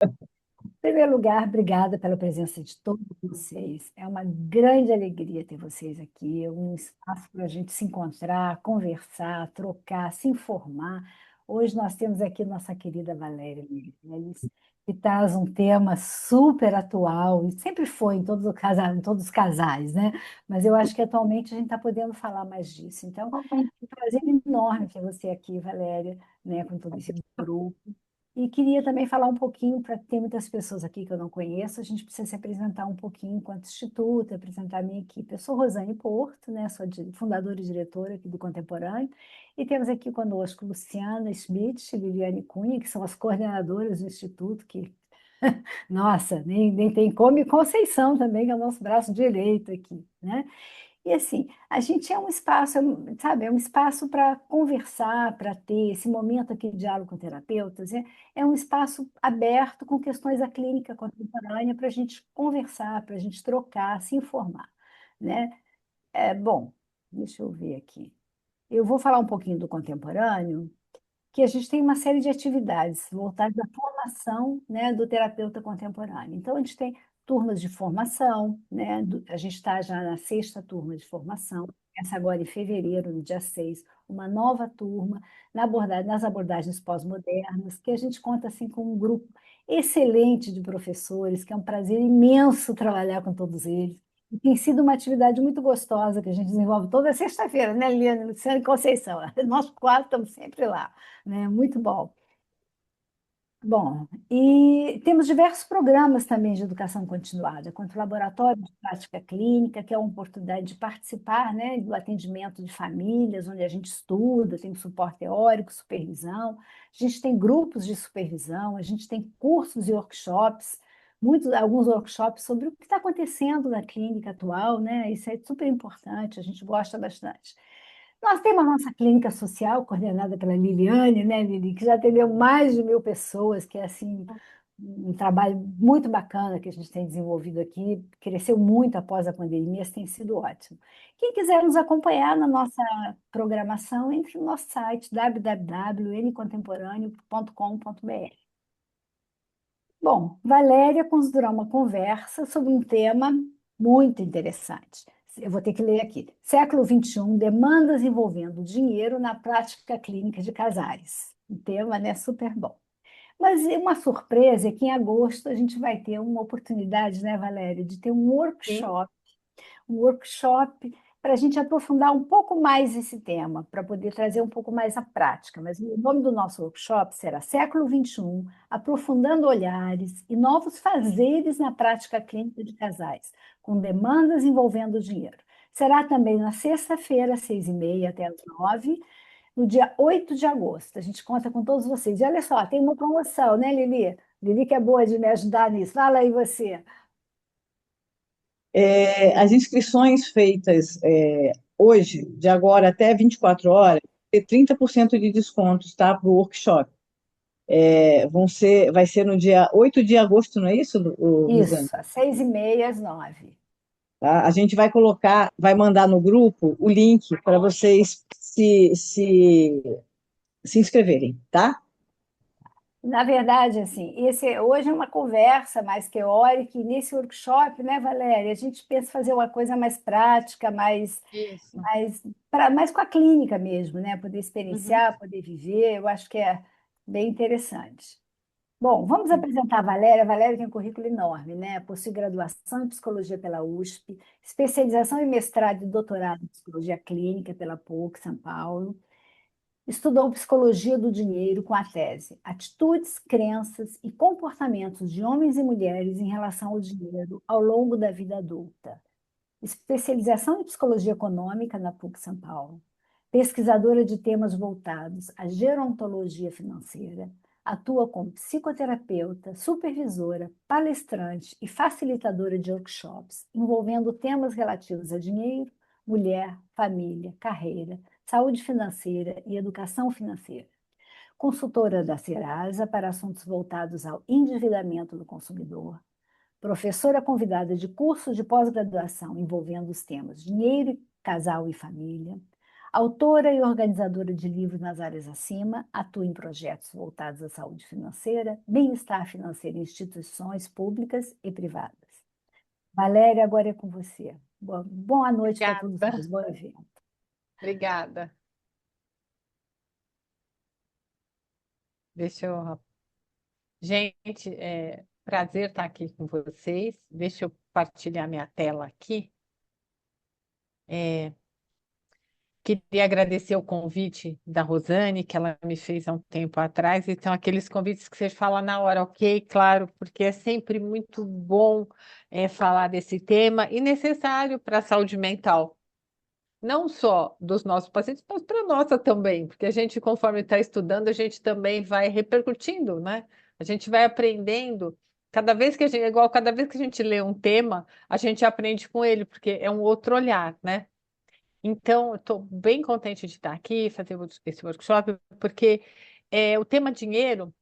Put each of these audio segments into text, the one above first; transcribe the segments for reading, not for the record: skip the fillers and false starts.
Em primeiro lugar, obrigada pela presença de todos vocês. É uma grande alegria ter vocês aqui, um espaço para a gente se encontrar, conversar, trocar, se informar. Hoje nós temos aqui nossa querida Valéria Meirelles, que traz um tema super atual, e sempre foi em em todos os casais, né? Mas eu acho que atualmente a gente está podendo falar mais disso. Então, é um prazer enorme ter você aqui, Valéria, né, com todo esse grupo. E queria também falar um pouquinho, para ter muitas pessoas aqui que eu não conheço, a gente precisa se apresentar um pouquinho enquanto instituto, apresentar a minha equipe. Eu sou Rosane Porto, né, fundadora e diretora aqui do Contemporâneo, e temos aqui conosco Luciana Schmidt e Liliane Cunha, que são as coordenadoras do instituto, que, nossa, nem tem como, e Conceição também, que é o nosso braço direito aqui, né? E assim, a gente é um espaço, sabe, é um espaço para conversar, para ter esse momento aqui de diálogo com terapeutas, é um espaço aberto com questões da clínica contemporânea para a gente conversar, para a gente trocar, se informar, né? Bom, deixa eu ver aqui. Eu vou falar um pouquinho do contemporâneo, que a gente tem uma série de atividades voltadas à formação, né, do terapeuta contemporâneo. Então, a gente tem turmas de formação, né, a gente está já na sexta turma de formação, essa agora em fevereiro, no dia 6, uma nova turma nas abordagens pós-modernas, que a gente conta assim com um grupo excelente de professores, que é um prazer imenso trabalhar com todos eles. E tem sido uma atividade muito gostosa que a gente desenvolve toda sexta-feira, né, Liana, Luciana e Conceição? Nós quatro estamos sempre lá, né? Muito bom. Bom, e temos diversos programas também de educação continuada, quanto o laboratório de prática clínica, que é uma oportunidade de participar, né, do atendimento de famílias, onde a gente estuda, tem suporte teórico, supervisão, a gente tem grupos de supervisão, a gente tem cursos e workshops, alguns workshops sobre o que está acontecendo na clínica atual, né? Isso é super importante, a gente gosta bastante. Nós temos a nossa clínica social, coordenada pela Liliane, né, Lili, que já atendeu mais de 1.000 pessoas, que é assim, um trabalho muito bacana que a gente tem desenvolvido aqui, cresceu muito após a pandemia, isso tem sido ótimo. Quem quiser nos acompanhar na nossa programação, entre no nosso site www.ncontemporâneo.com.br. Bom, Valéria considerou uma conversa sobre um tema muito interessante. Eu vou ter que ler aqui. Século XXI, demandas envolvendo dinheiro na prática clínica de casais. Um tema, né, super bom. Mas uma surpresa é que em agosto a gente vai ter uma oportunidade, né, Valéria, de ter um workshop para a gente aprofundar um pouco mais esse tema, para poder trazer um pouco mais a prática. Mas o nome do nosso workshop será Século XXI, aprofundando olhares e novos fazeres na prática clínica de casais, com demandas envolvendo dinheiro. Será também na sexta-feira, às 6h30 até às 9h, no dia 8 de agosto. A gente conta com todos vocês. E olha só, tem uma promoção, né, Lili? Lili que é boa de me ajudar nisso. Fala aí você. As inscrições feitas hoje, de agora até 24 horas, tem 30% de desconto, tá, para o workshop. Vai ser no dia 8 de agosto, não é isso, Luciane? Isso, às 6h30 às 9h. Tá? A gente vai colocar, vai mandar no grupo o link para vocês se inscreverem, tá? Na verdade, assim, hoje é uma conversa mais teórica, e nesse workshop, né, Valéria, a gente pensa em fazer uma coisa mais prática, Isso. mais com a clínica mesmo, né? Poder Uhum. experienciar, poder viver, eu acho que é bem interessante. Bom, vamos apresentar a Valéria. A Valéria tem um currículo enorme, né? Possui graduação em psicologia pela USP, especialização em mestrado e doutorado em psicologia clínica pela PUC, São Paulo. Estudou psicologia do dinheiro com a tese Atitudes, Crenças e Comportamentos de Homens e Mulheres em Relação ao Dinheiro ao longo da Vida Adulta. Especialização em Psicologia Econômica na PUC São Paulo. Pesquisadora de temas voltados à gerontologia financeira. Atua como psicoterapeuta, supervisora, palestrante e facilitadora de workshops envolvendo temas relativos a dinheiro, mulher, família, carreira, saúde financeira e educação financeira. Consultora da Serasa para assuntos voltados ao endividamento do consumidor. Professora convidada de cursos de pós-graduação envolvendo os temas dinheiro, casal e família. Autora e organizadora de livros nas áreas acima, atua em projetos voltados à saúde financeira, bem-estar financeiro em instituições públicas e privadas. Valéria, agora é com você. Boa noite para todos Obrigada, nós. Bom evento. obrigada. Deixa eu. Gente, prazer estar aqui com vocês. Deixa eu partilhar minha tela aqui. Queria agradecer o convite da Rosane, que ela me fez há um tempo atrás, e são aqueles convites que você fala na hora, ok, claro, porque é sempre muito bom falar desse tema e necessário para a saúde mental. Não só dos nossos pacientes, mas para a nossa também, porque a gente, conforme está estudando, a gente também vai repercutindo, né? A gente vai aprendendo. Cada vez que a gente, igual cada vez que a gente lê um tema, a gente aprende com ele, porque é um outro olhar, né? Então, eu estou bem contente de estar aqui, fazer esse workshop, porque o tema dinheiro,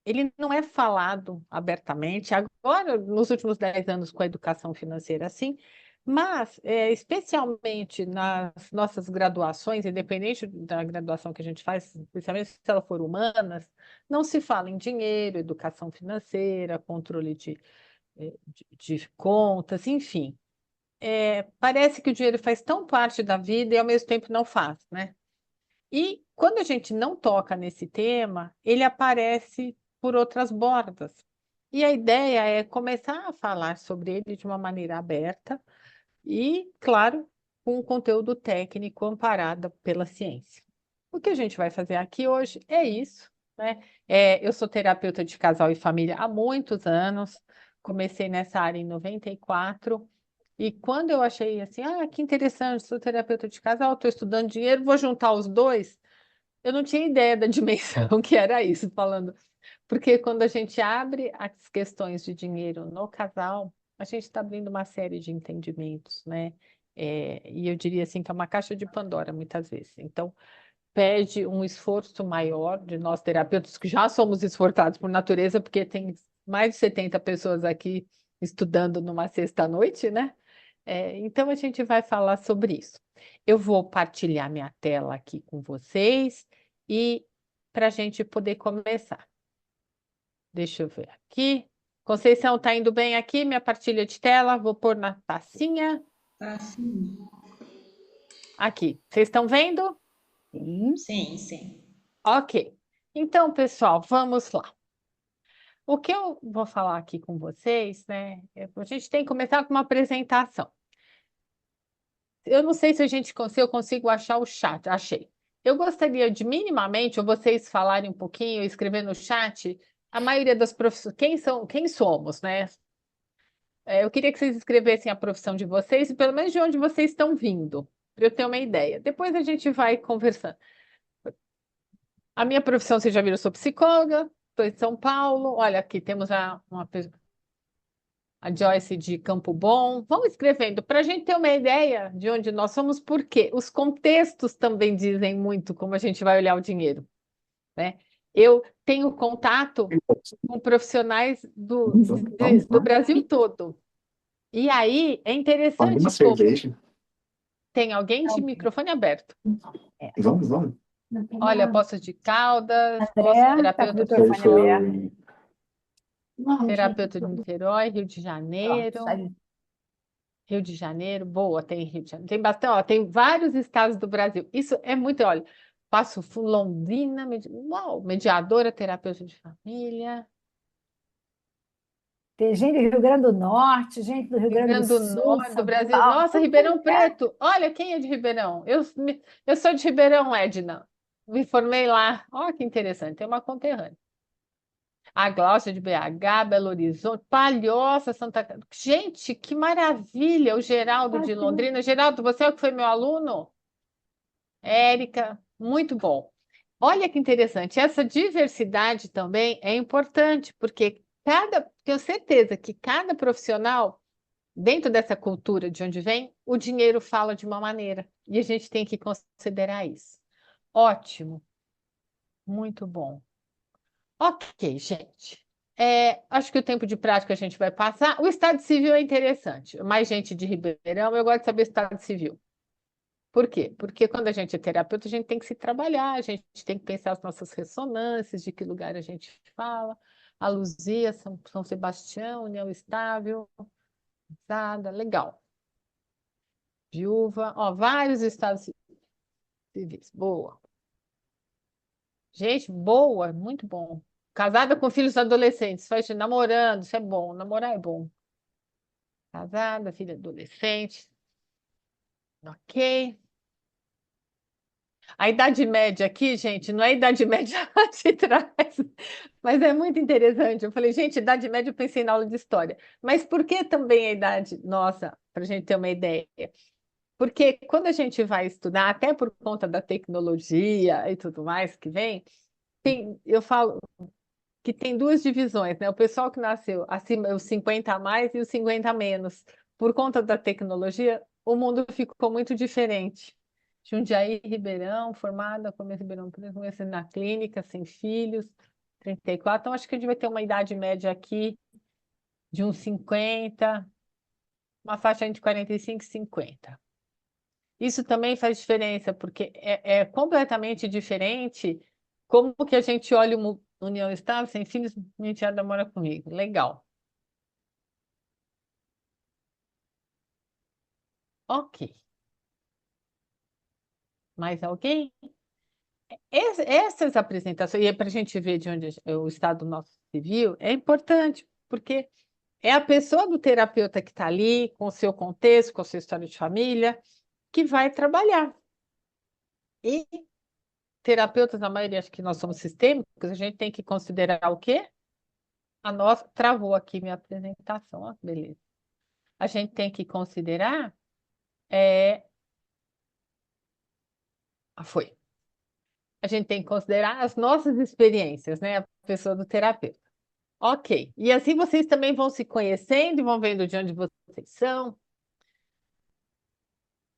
ele não é falado abertamente, agora, nos últimos 10 anos com a educação financeira, assim, mas, especialmente nas nossas graduações, independente da graduação que a gente faz, especialmente se ela for humanas, não se fala em dinheiro, educação financeira, controle de contas, enfim. Parece que o dinheiro faz tão parte da vida e ao mesmo tempo não faz, né? E quando a gente não toca nesse tema, ele aparece por outras bordas. E a ideia é começar a falar sobre ele de uma maneira aberta e, claro, com um conteúdo técnico amparado pela ciência. O que a gente vai fazer aqui hoje é isso, né? Eu sou terapeuta de casal e família há muitos anos, comecei nessa área em 94. E quando eu achei assim, que interessante, sou terapeuta de casal, estou estudando dinheiro, vou juntar os dois. Eu não tinha ideia da dimensão que era isso, falando. Porque quando a gente abre as questões de dinheiro no casal, a gente está abrindo uma série de entendimentos, né? E eu diria assim que é uma caixa de Pandora, muitas vezes. Então, pede um esforço maior de nós terapeutas, que já somos esforçados por natureza, porque tem mais de 70 pessoas aqui estudando numa sexta-noite, né? Então, a gente vai falar sobre isso. Eu vou partilhar minha tela aqui com vocês e para a gente poder começar. Deixa eu ver aqui. Conceição, está indo bem aqui? Minha partilha de tela. Vou pôr na tacinha. Tá, sim. Aqui. Vocês estão vendo? Sim. Sim, sim. Ok. Então, pessoal, vamos lá. O que eu vou falar aqui com vocês, né? A gente tem que começar com uma apresentação. Eu não sei se eu consigo achar o chat. Achei. Eu gostaria de minimamente, ou vocês falarem um pouquinho, escrever no chat, a maioria das profissões, quem somos, né? Eu queria que vocês escrevessem a profissão de vocês e pelo menos de onde vocês estão vindo, para eu ter uma ideia. Depois a gente vai conversando. A minha profissão, vocês já viram, eu sou psicóloga, estou em São Paulo. Olha, aqui temos a Joyce de Campo Bom. Vamos escrevendo para a gente ter uma ideia de onde nós somos, porque os contextos também dizem muito como a gente vai olhar o dinheiro, né? Eu tenho contato com profissionais do Brasil todo. E aí é interessante Uma como cerveja. tem alguém de microfone aberto. Vamos. Olha, Poços de Caldas, André, está com o microfone aberto. terapeuta de Niterói, Rio de Ó, Janeiro. sai- Rio de Janeiro, boa, tem Rio de Janeiro. Tem bastante, ó, tem vários estados do Brasil. Isso é muito, olha, Londrina, uau, mediadora, terapeuta de família. Tem gente do Rio Grande do Norte, gente do Rio Rio Grande do Grande do Sul, Norte, do São Brasil. Paulo, Nossa, tudo Ribeirão lugar. Preto. Olha, quem é de Ribeirão? Eu sou de Ribeirão, Edna. Me formei lá. Olha que interessante, tem uma conterrânea. A Gláucia de BH, Belo Horizonte, Palhoça, Santa Catarina. Gente, que maravilha! O Geraldo de Londrina. Geraldo, você é o que foi meu aluno? Érica, muito bom. Olha que interessante, essa diversidade também é importante, porque tenho certeza que cada profissional, dentro dessa cultura de onde vem, o dinheiro fala de uma maneira, e a gente tem que considerar isso. Ótimo, muito bom. Ok, gente. Acho que o tempo de prática a gente vai passar. O Estado Civil é interessante. Mais gente de Ribeirão, eu gosto de saber o Estado Civil. Por quê? Porque quando a gente é terapeuta, a gente tem que se trabalhar, a gente tem que pensar as nossas ressonâncias, de que lugar a gente fala. A Luzia, São Sebastião, União Estável, Sada, legal. Viúva, ó, vários estados civis. Boa. Gente, boa, muito bom. Casada com filhos adolescentes, faz namorando, isso é bom. Namorar é bom. Casada, filho adolescente. Ok. A idade média aqui, gente, não é a idade média lá de trás, mas é muito interessante. Eu falei, gente, idade média, eu pensei na aula de história. Mas por que também a idade? Nossa, para a gente ter uma ideia. Porque quando a gente vai estudar, até por conta da tecnologia e tudo mais que vem, eu falo que tem duas divisões, né? O pessoal que nasceu acima, os 50 a mais e os 50 a menos. Por conta da tecnologia, o mundo ficou muito diferente. Jundiaí Ribeirão, formada, começo Ribeirão Preto, comecei na clínica, sem filhos, 34. Então, acho que a gente vai ter uma idade média aqui de uns 50, uma faixa entre 45 e 50. Isso também faz diferença, porque é completamente diferente como que a gente olha uma união estável, sem filhos, minha enteada mora comigo. Legal. Ok. Mais alguém? Essas apresentações, e para a gente ver de onde é o estado nosso civil, é importante, porque é a pessoa do terapeuta que está ali, com o seu contexto, com a sua história de família, que vai trabalhar. E terapeutas, na maioria, acho que nós somos sistêmicos, a gente tem que considerar o quê? A nossa. Travou aqui minha apresentação, ó, beleza. A gente tem que considerar. Foi. A gente tem que considerar as nossas experiências, né? A pessoa do terapeuta. Ok. E assim vocês também vão se conhecendo e vão vendo de onde vocês são.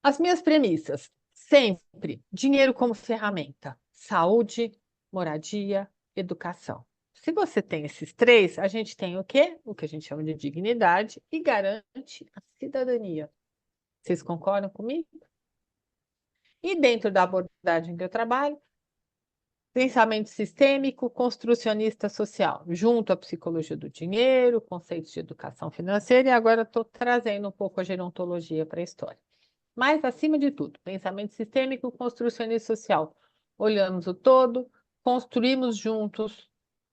As minhas premissas, sempre dinheiro como ferramenta, saúde, moradia, educação. Se você tem esses três, a gente tem o quê? O que a gente chama de dignidade e garante a cidadania. Vocês concordam comigo? E dentro da abordagem que eu trabalho, pensamento sistêmico, construcionista social, junto à psicologia do dinheiro, conceitos de educação financeira, e agora estou trazendo um pouco a gerontologia para a história. Mas, acima de tudo, pensamento sistêmico, construcionista social. Olhamos o todo, construímos juntos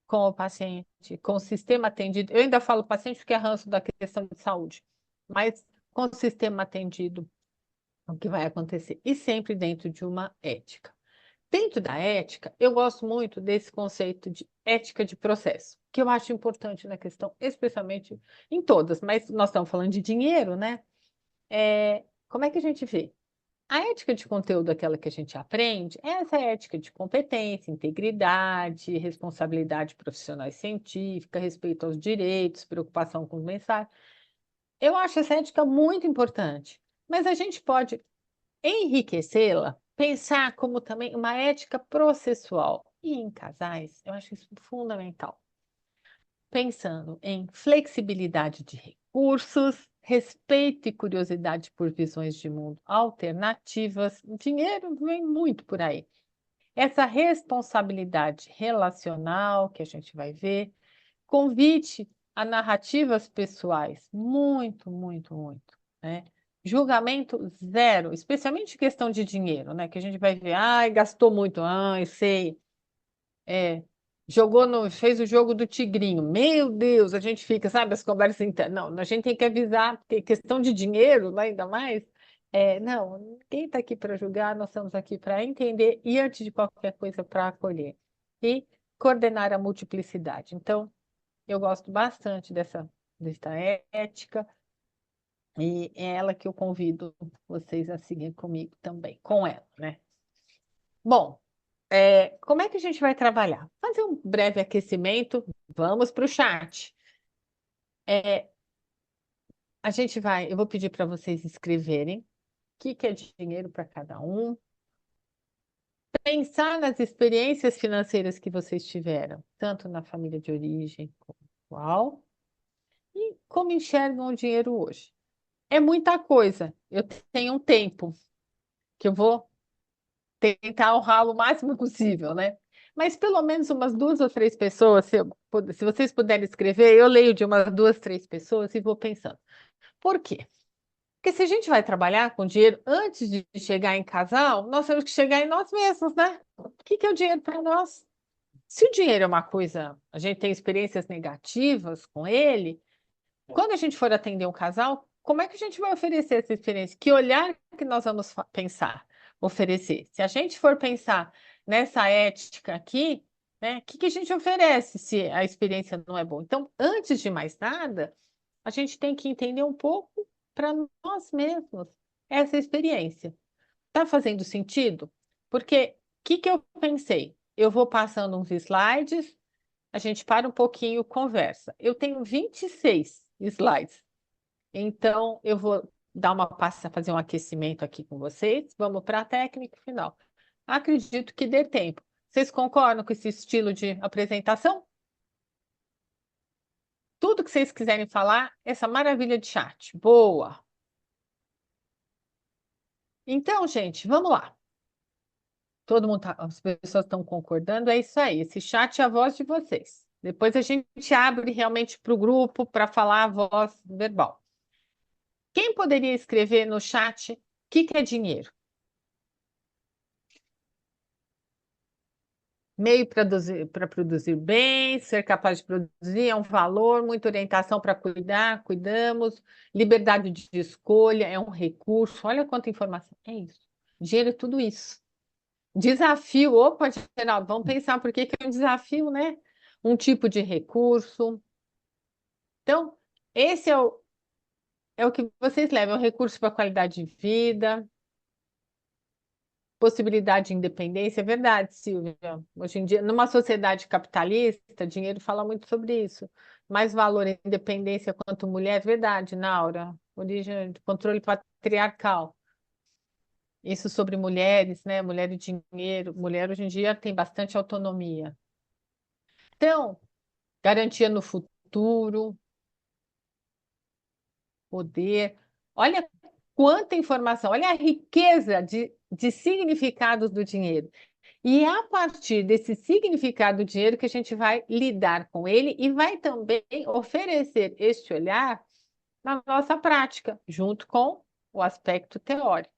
com o paciente, com o sistema atendido. Eu ainda falo paciente porque é ranço da questão de saúde, mas com o sistema atendido, o que vai acontecer? E sempre dentro de uma ética. Dentro da ética, eu gosto muito desse conceito de ética de processo, que eu acho importante na questão, especialmente em todas, mas nós estamos falando de dinheiro, né? Como é que a gente vê? A ética de conteúdo, aquela que a gente aprende, é essa ética de competência, integridade, responsabilidade profissional e científica, respeito aos direitos, preocupação com os mensagens. Eu acho essa ética muito importante, mas a gente pode enriquecê-la, pensar como também uma ética processual. E em casais, eu acho isso fundamental. Pensando em flexibilidade de recursos, respeito e curiosidade por visões de mundo alternativas. Dinheiro vem muito por aí. Essa responsabilidade relacional que a gente vai ver, convite a narrativas pessoais, muito, muito, muito, né? Julgamento zero, especialmente em questão de dinheiro, né? Que a gente vai ver, ai, gastou muito, ai, sei, jogou no, fez o jogo do tigrinho. Meu Deus, a gente fica, sabe, as conversas internas. Não, a gente tem que avisar, porque questão de dinheiro, lá ainda mais. Não, ninguém está aqui para julgar, nós estamos aqui para entender e, antes de qualquer coisa, para acolher. E coordenar a multiplicidade. Então, eu gosto bastante dessa ética, e é ela que eu convido vocês a seguir comigo também, com ela, né? Bom, como é que a gente vai trabalhar? Fazer um breve aquecimento, vamos para o chat. Eu vou pedir para vocês escreverem o que é dinheiro para cada um, pensar nas experiências financeiras que vocês tiveram, tanto na família de origem como atual, e como enxergam o dinheiro hoje. É muita coisa, eu tenho um tempo. que eu vou tentar honrá-lo o máximo possível, né? Mas pelo menos umas 2 ou 3 pessoas, se vocês puderem escrever, eu leio de umas 2, 3 pessoas e vou pensando. Por quê? Porque se a gente vai trabalhar com dinheiro antes de chegar em casal, nós temos que chegar em nós mesmos, né? O que que é o dinheiro para nós? Se o dinheiro é uma coisa, a gente tem experiências negativas com ele, quando a gente for atender um casal, como é que a gente vai oferecer essa experiência? Que olhar que nós vamos pensar, oferecer? Se a gente for pensar nessa ética aqui, né, o que que a gente oferece se a experiência não é boa? Então, antes de mais nada, a gente tem que entender um pouco para nós mesmos essa experiência. Está fazendo sentido? Porque o que que eu pensei? Eu vou passando uns slides, a gente para um pouquinho, conversa. Eu tenho 26 slides, então eu vou dar uma passa, fazer um aquecimento aqui com vocês. Vamos para a técnica final. Acredito que dê tempo. Vocês concordam com esse estilo de apresentação? Tudo que vocês quiserem falar, essa maravilha de chat. Boa! Então, gente, vamos lá. Todo mundo as pessoas estão concordando, é isso aí. Esse chat é a voz de vocês. Depois a gente abre realmente para o grupo para falar a voz verbal. Quem poderia escrever no chat o que é dinheiro? Meio para produzir bens, ser capaz de produzir, é um valor, muita orientação para cuidar, cuidamos, liberdade de escolha, é um recurso. Olha quanta informação. É isso. Dinheiro é tudo isso. Desafio, opa, Geraldo, vamos pensar por que que é um desafio, né? Um tipo de recurso. Então, esse é o que vocês levam, é um recurso para qualidade de vida, possibilidade de independência, é verdade, Silvia. Hoje em dia, numa sociedade capitalista, dinheiro fala muito sobre isso. Mais valor em independência quanto mulher, é verdade, Naura. Origem de controle patriarcal. Isso sobre mulheres, né? Mulher e dinheiro. Mulher hoje em dia tem bastante autonomia. Então, garantia no futuro, poder. Olha quanta informação, olha a riqueza de significados do dinheiro. E é a partir desse significado do dinheiro que a gente vai lidar com ele e vai também oferecer este olhar na nossa prática, junto com o aspecto teórico.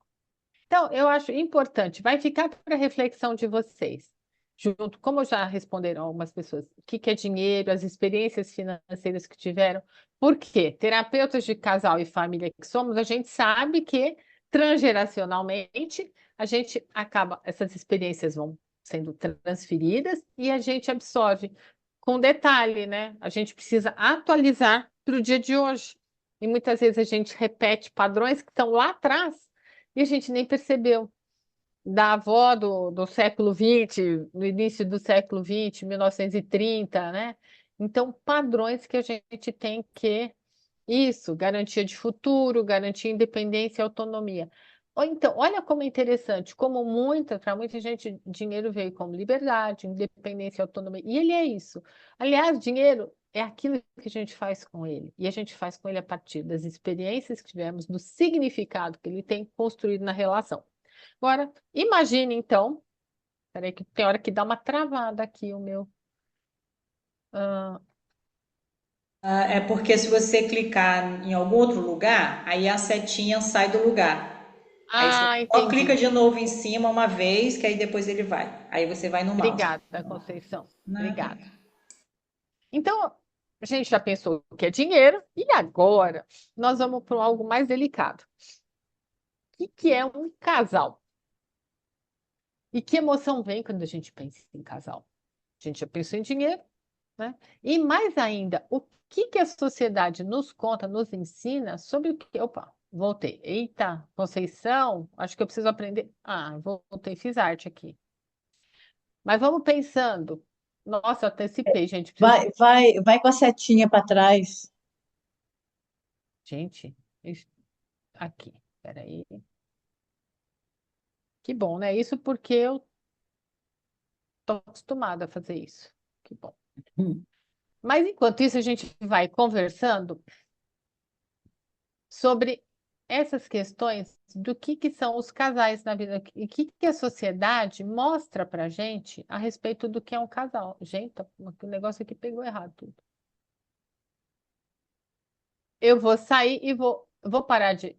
Então, eu acho importante, vai ficar para reflexão de vocês, junto, como já responderam algumas pessoas, o que que é dinheiro, as experiências financeiras que tiveram. Por quê? Terapeutas de casal e família que somos, a gente sabe que transgeracionalmente a gente acaba, essas experiências vão sendo transferidas e a gente absorve com detalhe, né? A gente precisa atualizar para o dia de hoje. E muitas vezes a gente repete padrões que estão lá atrás e a gente nem percebeu. Da avó do século XX, no início do século XX, 1930, né? Então, padrões que a gente tem que. Isso, garantia de futuro, garantia independência e autonomia. Ou então, olha como é interessante, como para muita gente, dinheiro veio como liberdade, independência e autonomia. E ele é isso. Aliás, dinheiro é aquilo que a gente faz com ele. E a gente faz com ele a partir das experiências que tivemos, do significado que ele tem construído na relação. Agora, imagine então, peraí que tem hora que dá uma travada aqui o meu. Ah, É porque se você clicar em algum outro lugar, aí a setinha sai do lugar. Aí você só clica entendi. de novo em cima uma vez, que aí depois ele vai. Aí você vai no mouse. Obrigada, Conceição. Nada. Obrigada. Então, a gente já pensou o que é dinheiro, e agora nós vamos para algo mais delicado. O que é um casal? E que emoção vem quando a gente pensa em casal? A gente já pensou em dinheiro, né? E mais ainda, o que que a sociedade nos conta, nos ensina sobre o que. Opa, voltei. Eita, Conceição, acho que eu preciso aprender. Ah, voltei, fiz arte aqui. Mas vamos pensando. Nossa, eu antecipei, gente. Vai com a setinha para trás. Gente, aqui, peraí. Que bom, né? Isso porque eu tô acostumada a fazer isso. Que bom. Hum. Mas enquanto isso, a gente vai conversando sobre essas questões do que são os casais na vida e o que a sociedade mostra para gente a respeito do que é um casal. Gente, o negócio aqui pegou errado tudo. Eu vou sair e vou parar de.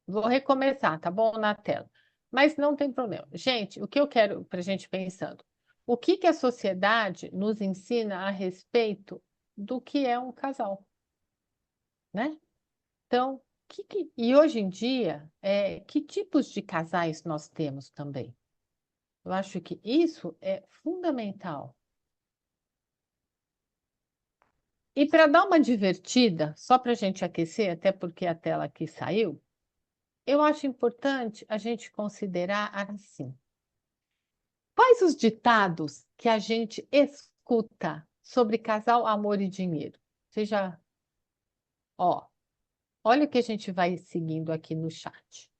Vou recomeçar, tá bom? Na tela. Mas não tem problema. Gente, o que eu quero para a gente pensando? O que a sociedade nos ensina a respeito do que é um casal, né? Então, e hoje em dia, que tipos de casais nós temos também? Eu acho que isso é fundamental. E para dar uma divertida, só para a gente aquecer, até porque a tela aqui saiu, eu acho importante a gente considerar assim. Quais os ditados que a gente escuta sobre casal, amor e dinheiro? Seja, ó, olha o que a gente vai seguindo aqui no chat.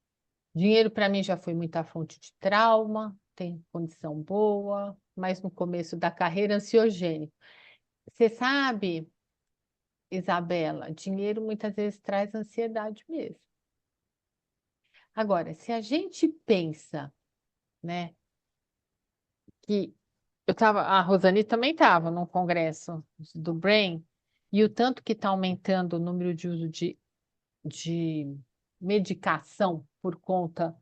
Dinheiro para mim já foi muita fonte de trauma, tem condição boa, mas no começo da carreira ansiogênico. Você sabe, Isabela, dinheiro muitas vezes traz ansiedade mesmo. Agora, se a gente pensa, né, que a Rosane também estava num congresso do Brain, e o tanto que está aumentando o número de uso de medicação por conta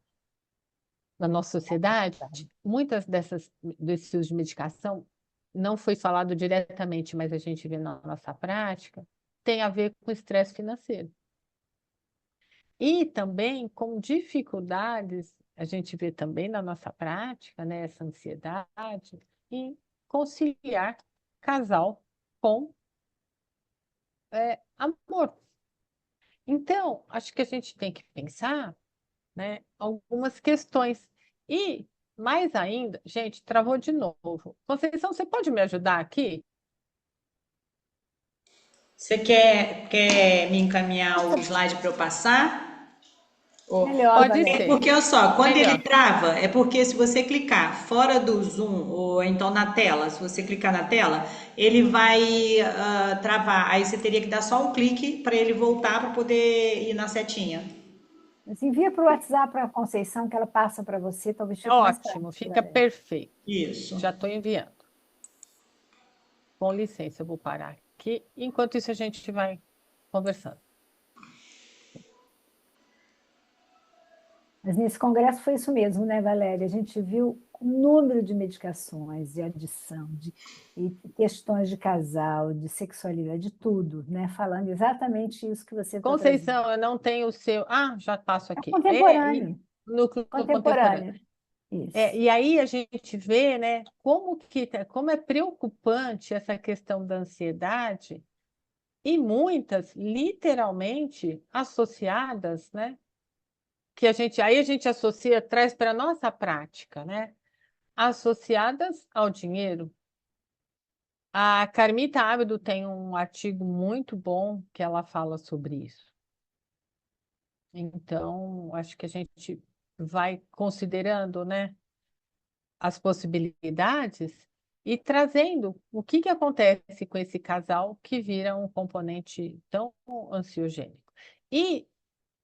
da nossa sociedade, muitas desses usos de medicação não foi falado diretamente, mas a gente vê na nossa prática, tem a ver com estresse financeiro. E também com dificuldades, a gente vê também na nossa prática, né, essa ansiedade em conciliar casal com amor. Então, acho que a gente tem que pensar, né, algumas questões. E, mais ainda, gente, travou de novo. Conceição, você pode me ajudar aqui? Você quer me encaminhar o slide para eu passar? Melhor, Pode Valéria. ser. Porque, olha só, quando ele Melhor. trava, é porque se você clicar fora do zoom, ou então na tela, se você clicar na tela, ele vai travar. Aí você teria que dar só um clique para ele voltar para poder ir na setinha. Mas envia para o WhatsApp para a Conceição, que ela passa para você, talvez fique mais Ótimo, prático, fica Valéria. perfeito. Isso. Já estou enviando. Com licença, eu vou parar aqui. Enquanto isso, a gente vai conversando. Mas nesse congresso foi isso mesmo, né, Valéria? A gente viu o número de medicações, de adição, e questões de casal, de sexualidade, de tudo, né? Falando exatamente isso que você está trazendo. Conceição, eu não tenho o seu. Ah, já passo É aqui. contemporâneo, Núcleo contemporâneo. contemporâneo. Isso. E aí a gente vê, né, como é preocupante essa questão da ansiedade, e muitas literalmente associadas, né? Aí a gente associa, traz para a nossa prática, né? Associadas ao dinheiro. A Carmita Ábido tem um artigo muito bom que ela fala sobre isso. Então, acho que a gente vai considerando, né, as possibilidades e trazendo o que acontece com esse casal que vira um componente tão ansiogênico. E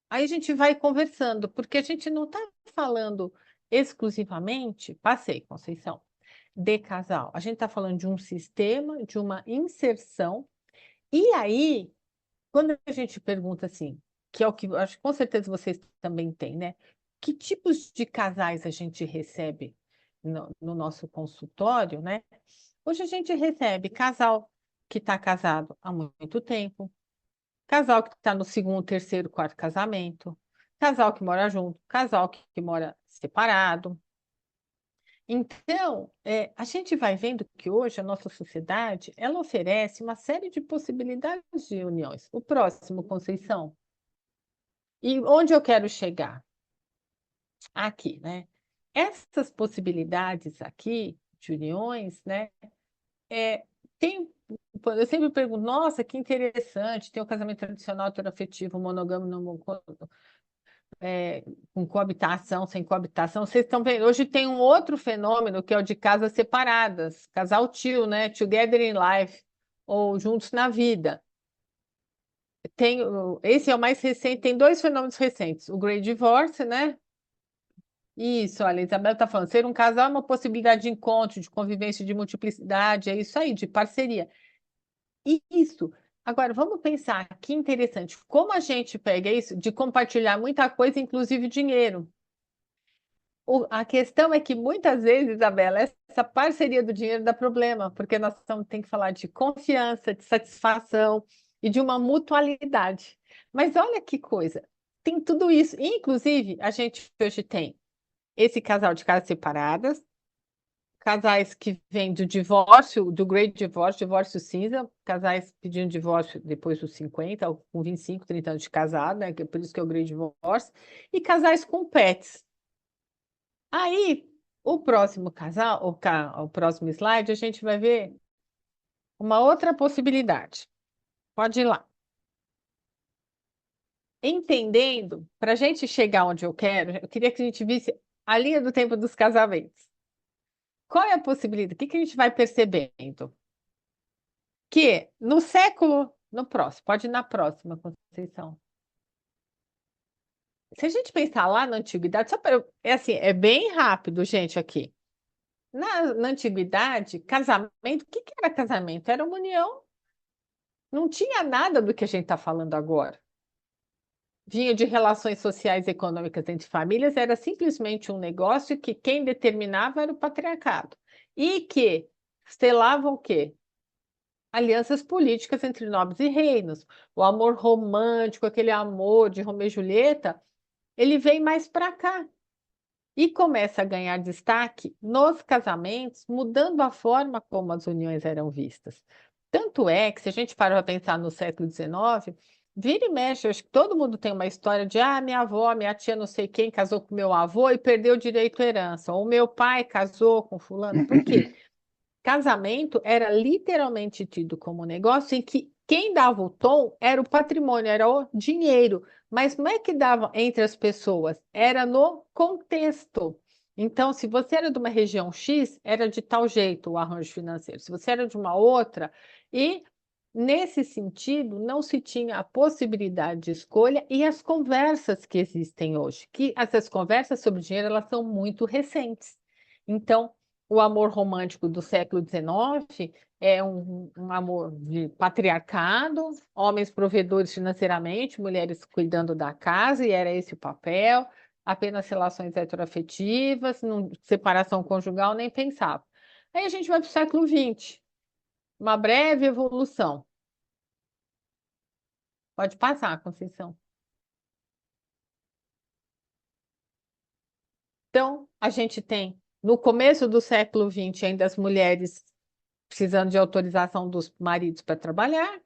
aí a gente vai conversando, porque a gente não está falando exclusivamente, passei, Conceição, de casal. A gente está falando de um sistema, de uma inserção. E aí, quando a gente pergunta assim, que é o que eu acho que com certeza vocês também têm, né? Que tipos de casais a gente recebe no nosso consultório, né? Hoje a gente recebe casal que está casado há muito tempo, casal que está no segundo, terceiro, quarto casamento, casal que mora junto, casal que mora separado. Então, a gente vai vendo que hoje a nossa sociedade, ela oferece uma série de possibilidades de uniões. O próximo, Conceição. E onde eu quero chegar? Aqui, né? Essas possibilidades aqui de uniões, né? Tem, eu sempre pergunto, nossa, que interessante, tem o casamento tradicional, heteroafetivo, monogâmico, não, com coabitação, sem coabitação. Vocês estão vendo, hoje tem um outro fenômeno que é o de casas separadas, casal tio, né? Together in life, ou juntos na vida. esse é o mais recente, tem dois fenômenos recentes, o Great Divorce, né? Isso, olha, a Isabela está falando, ser um casal é uma possibilidade de encontro, de convivência, de multiplicidade, é isso aí, de parceria. E isso. Agora, vamos pensar, que interessante, como a gente pega isso de compartilhar muita coisa, inclusive dinheiro. A questão é que muitas vezes, Isabela, essa parceria do dinheiro dá problema, porque nós tem que falar de confiança, de satisfação e de uma mutualidade. Mas olha que coisa, tem tudo isso. Inclusive, a gente hoje tem esse casal de casas separadas, casais que vêm do divórcio, do Great Divorce, divórcio cinza, casais pedindo divórcio depois dos 50, ou com 25, 30 anos de casado, né? Por isso que é o Great Divorce, e casais com pets. Aí, o próximo casal, o próximo slide, a gente vai ver uma outra possibilidade. Pode ir lá. Entendendo, para a gente chegar onde eu queria que a gente visse a linha do tempo dos casamentos. Qual é a possibilidade? O que a gente vai percebendo? Que no próximo, pode ir na próxima, Conceição. Se a gente pensar lá na antiguidade, é assim, é bem rápido, gente, aqui. Na antiguidade, casamento, o que era casamento? Era uma união. Não tinha nada do que a gente está falando agora. Vinha de relações sociais e econômicas entre famílias, era simplesmente um negócio que quem determinava era o patriarcado. E que selava o quê? Alianças políticas entre nobres e reinos. O amor romântico, aquele amor de Romeu e Julieta, ele vem mais para cá. E começa a ganhar destaque nos casamentos, mudando a forma como as uniões eram vistas. Tanto é que, se a gente parar para pensar no século XIX, vira e mexe, acho que todo mundo tem uma história de minha avó, minha tia não sei quem casou com meu avô e perdeu o direito à herança, ou meu pai casou com fulano. Por quê? Casamento era literalmente tido como um negócio em que quem dava o tom era o patrimônio, era o dinheiro. Mas não é que dava entre as pessoas, era no contexto. Então, se você era de uma região X, era de tal jeito o arranjo financeiro. Se você era de uma outra, e nesse sentido, não se tinha a possibilidade de escolha e as conversas que existem hoje, que essas conversas sobre dinheiro, elas são muito recentes. Então, o amor romântico do século XIX é um amor de patriarcado, homens provedores financeiramente, mulheres cuidando da casa, e era esse o papel, apenas relações heteroafetivas, separação conjugal, nem pensava. Aí a gente vai para o século XX, uma breve evolução. Pode passar, Conceição. Então, a gente tem, no começo do século XX, ainda as mulheres precisando de autorização dos maridos para trabalhar.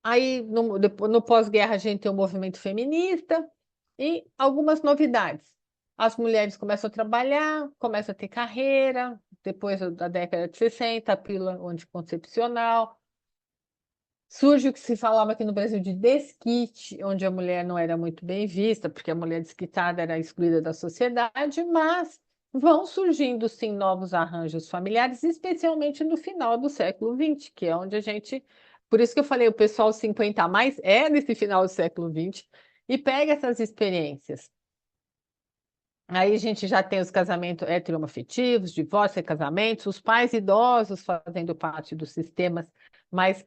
Aí, no pós-guerra, a gente tem o movimento feminista e algumas novidades. As mulheres começam a trabalhar, começam a ter carreira, depois da década de 60, a pílula anticoncepcional. Surge o que se falava aqui no Brasil de desquite, onde a mulher não era muito bem vista, porque a mulher desquitada era excluída da sociedade, mas vão surgindo, sim, novos arranjos familiares, especialmente no final do século XX, que é onde a gente... Por isso que eu falei, o pessoal 50 a mais é nesse final do século XX, e pega essas experiências. Aí a gente já tem os casamentos heteroafetivos, divórcio e casamentos, os pais idosos fazendo parte dos sistemas mais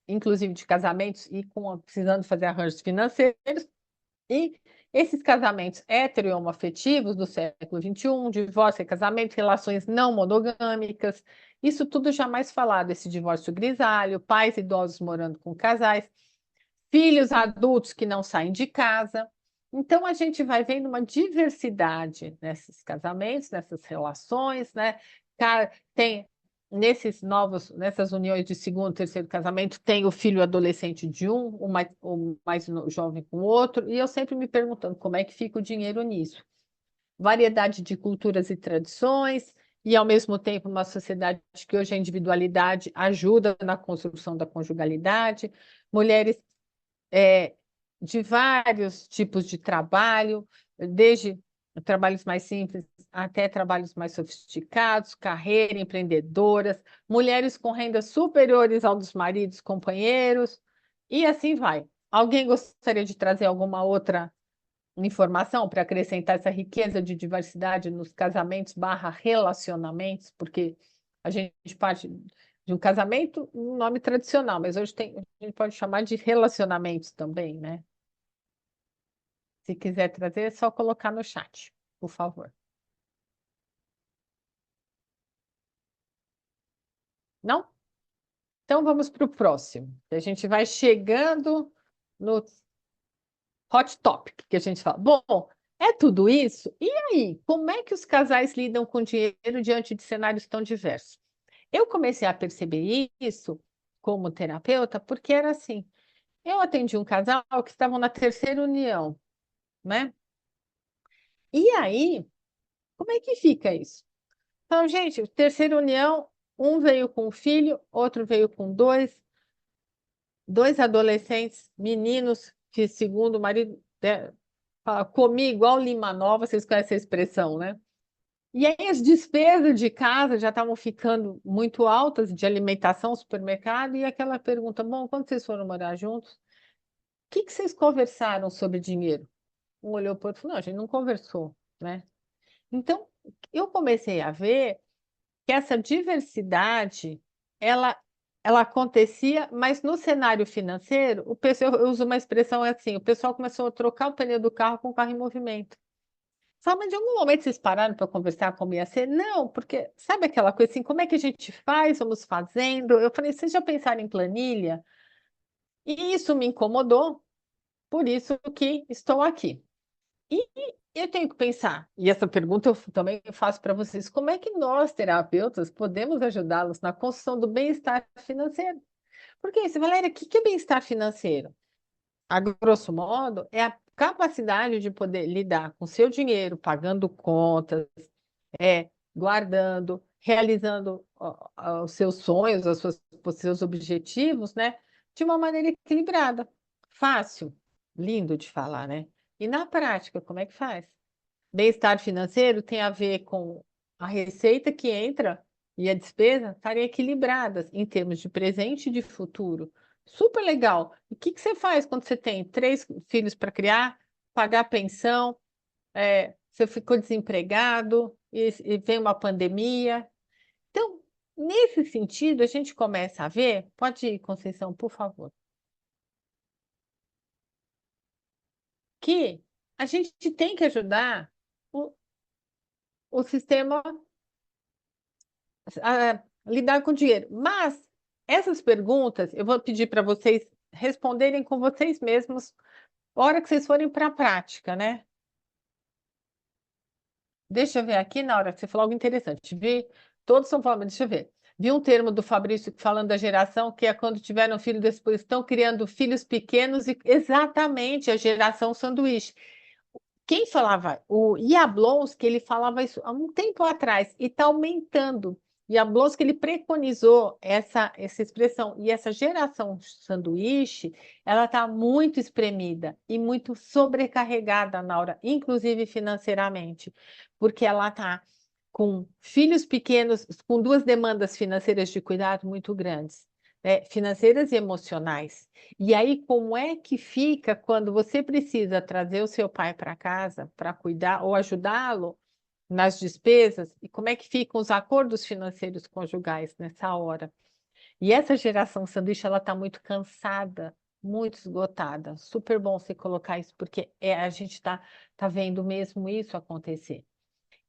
inclusive de casamentos e precisando fazer arranjos financeiros. E esses casamentos hetero e homoafetivos do século XXI, divórcio e casamento, relações não monogâmicas, isso tudo jamais falado, esse divórcio grisalho, pais idosos morando com casais, filhos adultos que não saem de casa. Então, a gente vai vendo uma diversidade nesses casamentos, nessas relações, né? Tem nessas uniões de segundo, terceiro casamento, tem o filho adolescente de o mais jovem com o outro, e eu sempre me perguntando como é que fica o dinheiro nisso. Variedade de culturas e tradições, e ao mesmo tempo uma sociedade que hoje a individualidade ajuda na construção da conjugalidade, mulheres de vários tipos de trabalho, desde trabalhos mais simples até trabalhos mais sofisticados, carreira, empreendedoras, mulheres com rendas superiores ao dos maridos, companheiros, E assim vai. Alguém gostaria de trazer alguma outra informação para acrescentar essa riqueza de diversidade nos casamentos barra relacionamentos? Porque a gente parte de um casamento, um nome tradicional, mas hoje a gente pode chamar de relacionamentos também, né? Se quiser trazer, é só colocar no chat, por favor. Não? Então vamos para o próximo. A gente vai chegando no hot topic que a gente fala. Bom, é tudo isso? E aí, como é que os casais lidam com dinheiro diante de cenários tão diversos? Eu comecei a perceber isso como terapeuta, porque era assim. Eu atendi um casal que estavam na terceira união, né? E aí, como é que fica isso? Então, gente, terceira união, um veio com um filho, outro veio com dois adolescentes, meninos, que segundo o marido, fala, comi igual lima nova, vocês conhecem a expressão, né? E aí as despesas de casa já estavam ficando muito altas, de alimentação, supermercado, e aquela pergunta, bom, quando vocês foram morar juntos, o que vocês conversaram sobre dinheiro? Um olhou para o outro e falou, não, a gente não conversou, né? Então, eu comecei a ver que essa diversidade, ela, ela acontecia, mas no cenário financeiro, o pessoal, eu uso uma expressão assim, o pessoal começou a trocar o pneu do carro com o carro em movimento. Fala, mas de algum momento vocês pararam para conversar como ia ser? Não, porque sabe aquela coisa assim, como é que a gente faz? Vamos fazendo. Eu falei, vocês já pensaram em planilha? E isso me incomodou, por isso que estou aqui. E eu tenho que pensar, e essa pergunta eu também faço para vocês, como é que nós, terapeutas, podemos ajudá-los na construção do bem-estar financeiro? Porque isso, Valéria, o que é bem-estar financeiro? A grosso modo, é a capacidade de poder lidar com seu dinheiro, pagando contas, guardando, realizando os seus sonhos, os seus objetivos, né? De uma maneira equilibrada. Fácil, lindo de falar, né? E na prática, como é que faz? Bem-estar financeiro tem a ver com a receita que entra e a despesa estarem equilibradas em termos de presente e de futuro. Super legal. E o que você faz quando você tem três filhos para criar, pagar pensão, você ficou desempregado e vem uma pandemia? Então, nesse sentido, a gente começa a ver. Pode ir, Conceição, por favor. Que a gente tem que ajudar o, o sistema a lidar com dinheiro. Mas essas perguntas eu vou pedir para vocês responderem com vocês mesmos, na hora que vocês forem para a prática, né? Deixa eu ver aqui na hora que você falou algo interessante. Vi, todos são falando, deixa eu ver. Vi um termo do Fabrício falando da geração que é quando tiveram filho depois estão criando filhos pequenos e exatamente a geração sanduíche. Quem falava? O Jablonski, ele falava isso há um tempo atrás e está aumentando. Jablonski, ele preconizou essa expressão. E essa geração sanduíche, ela está muito espremida e muito sobrecarregada, Naura, inclusive financeiramente, porque ela está com filhos pequenos, com duas demandas financeiras de cuidado muito grandes, né? Financeiras e emocionais. E aí, como é que fica quando você precisa trazer o seu pai para casa para cuidar ou ajudá-lo nas despesas? E como é que ficam os acordos financeiros conjugais nessa hora? E essa geração sanduíche, ela está muito cansada, muito esgotada. Super bom você colocar isso, porque a gente tá vendo mesmo isso acontecer.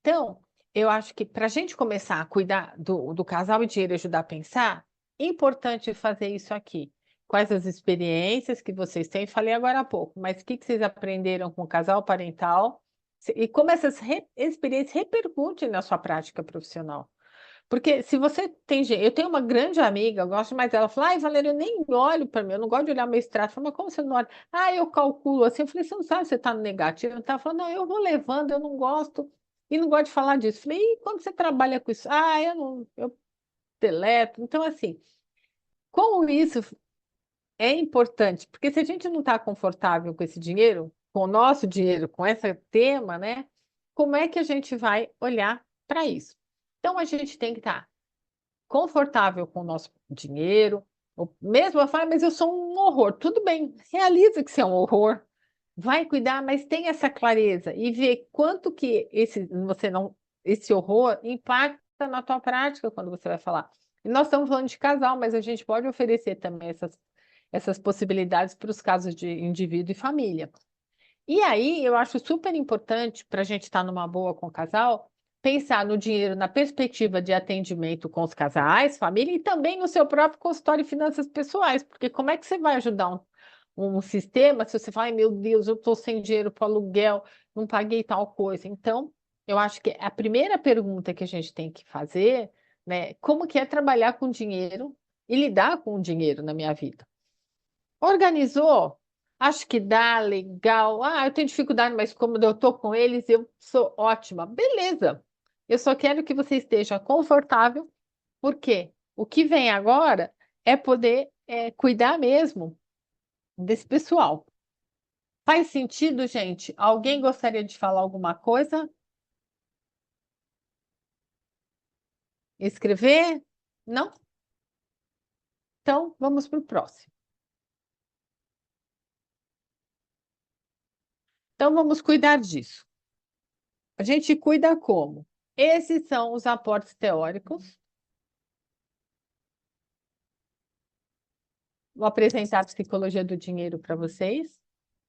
Então, eu acho que para a gente começar a cuidar do casal e dinheiro e ajudar a pensar, é importante fazer isso aqui. Quais as experiências que vocês têm? Falei agora há pouco, mas o que vocês aprenderam com o casal parental? E como essas experiências repercutem na sua prática profissional? Porque se você tem gente, eu tenho uma grande amiga, eu gosto mais dela, fala, ai, Valéria, eu nem olho para mim, eu não gosto de olhar meu extrato. Eu falo, mas como você não olha? Ah, eu calculo assim. Eu falei, você não sabe se você está no negativo? Ela estava falando, não, eu vou levando, eu não gosto e não gosto de falar disso. Eu falei, e quando você trabalha com isso? Ah, eu não, eu deleto. Então, assim, como isso é importante, porque se a gente não está confortável com esse dinheiro, com o nosso dinheiro, com esse tema, né? Como é que a gente vai olhar para isso? Então, a gente tem que estar confortável com o nosso dinheiro, Ou mesmo eu falo, mas eu sou um horror. Tudo bem, realiza que você é um horror. Vai cuidar, mas tem essa clareza e vê quanto que esse horror impacta na tua prática quando você vai falar. E nós estamos falando de casal, mas a gente pode oferecer também essas possibilidades para os casos de indivíduo e família. E aí, eu acho super importante para a gente estar numa boa com o casal, pensar no dinheiro na perspectiva de atendimento com os casais, família e também no seu próprio consultório de finanças pessoais, porque como é que você vai ajudar um sistema se você fala, ai meu Deus, eu estou sem dinheiro para aluguel, não paguei tal coisa. Então, eu acho que a primeira pergunta que a gente tem que fazer, né, como que é trabalhar com dinheiro e lidar com o dinheiro na minha vida? Organizou? Acho que dá, legal. Ah, eu tenho dificuldade, mas como eu estou com eles, eu sou ótima. Beleza. Eu só quero que você esteja confortável, porque o que vem agora é poder cuidar mesmo desse pessoal. Faz sentido, gente? Alguém gostaria de falar alguma coisa? Escrever? Não? Então, vamos para o próximo. Então, vamos cuidar disso. A gente cuida como? Esses são os aportes teóricos. Vou apresentar a psicologia do dinheiro para vocês,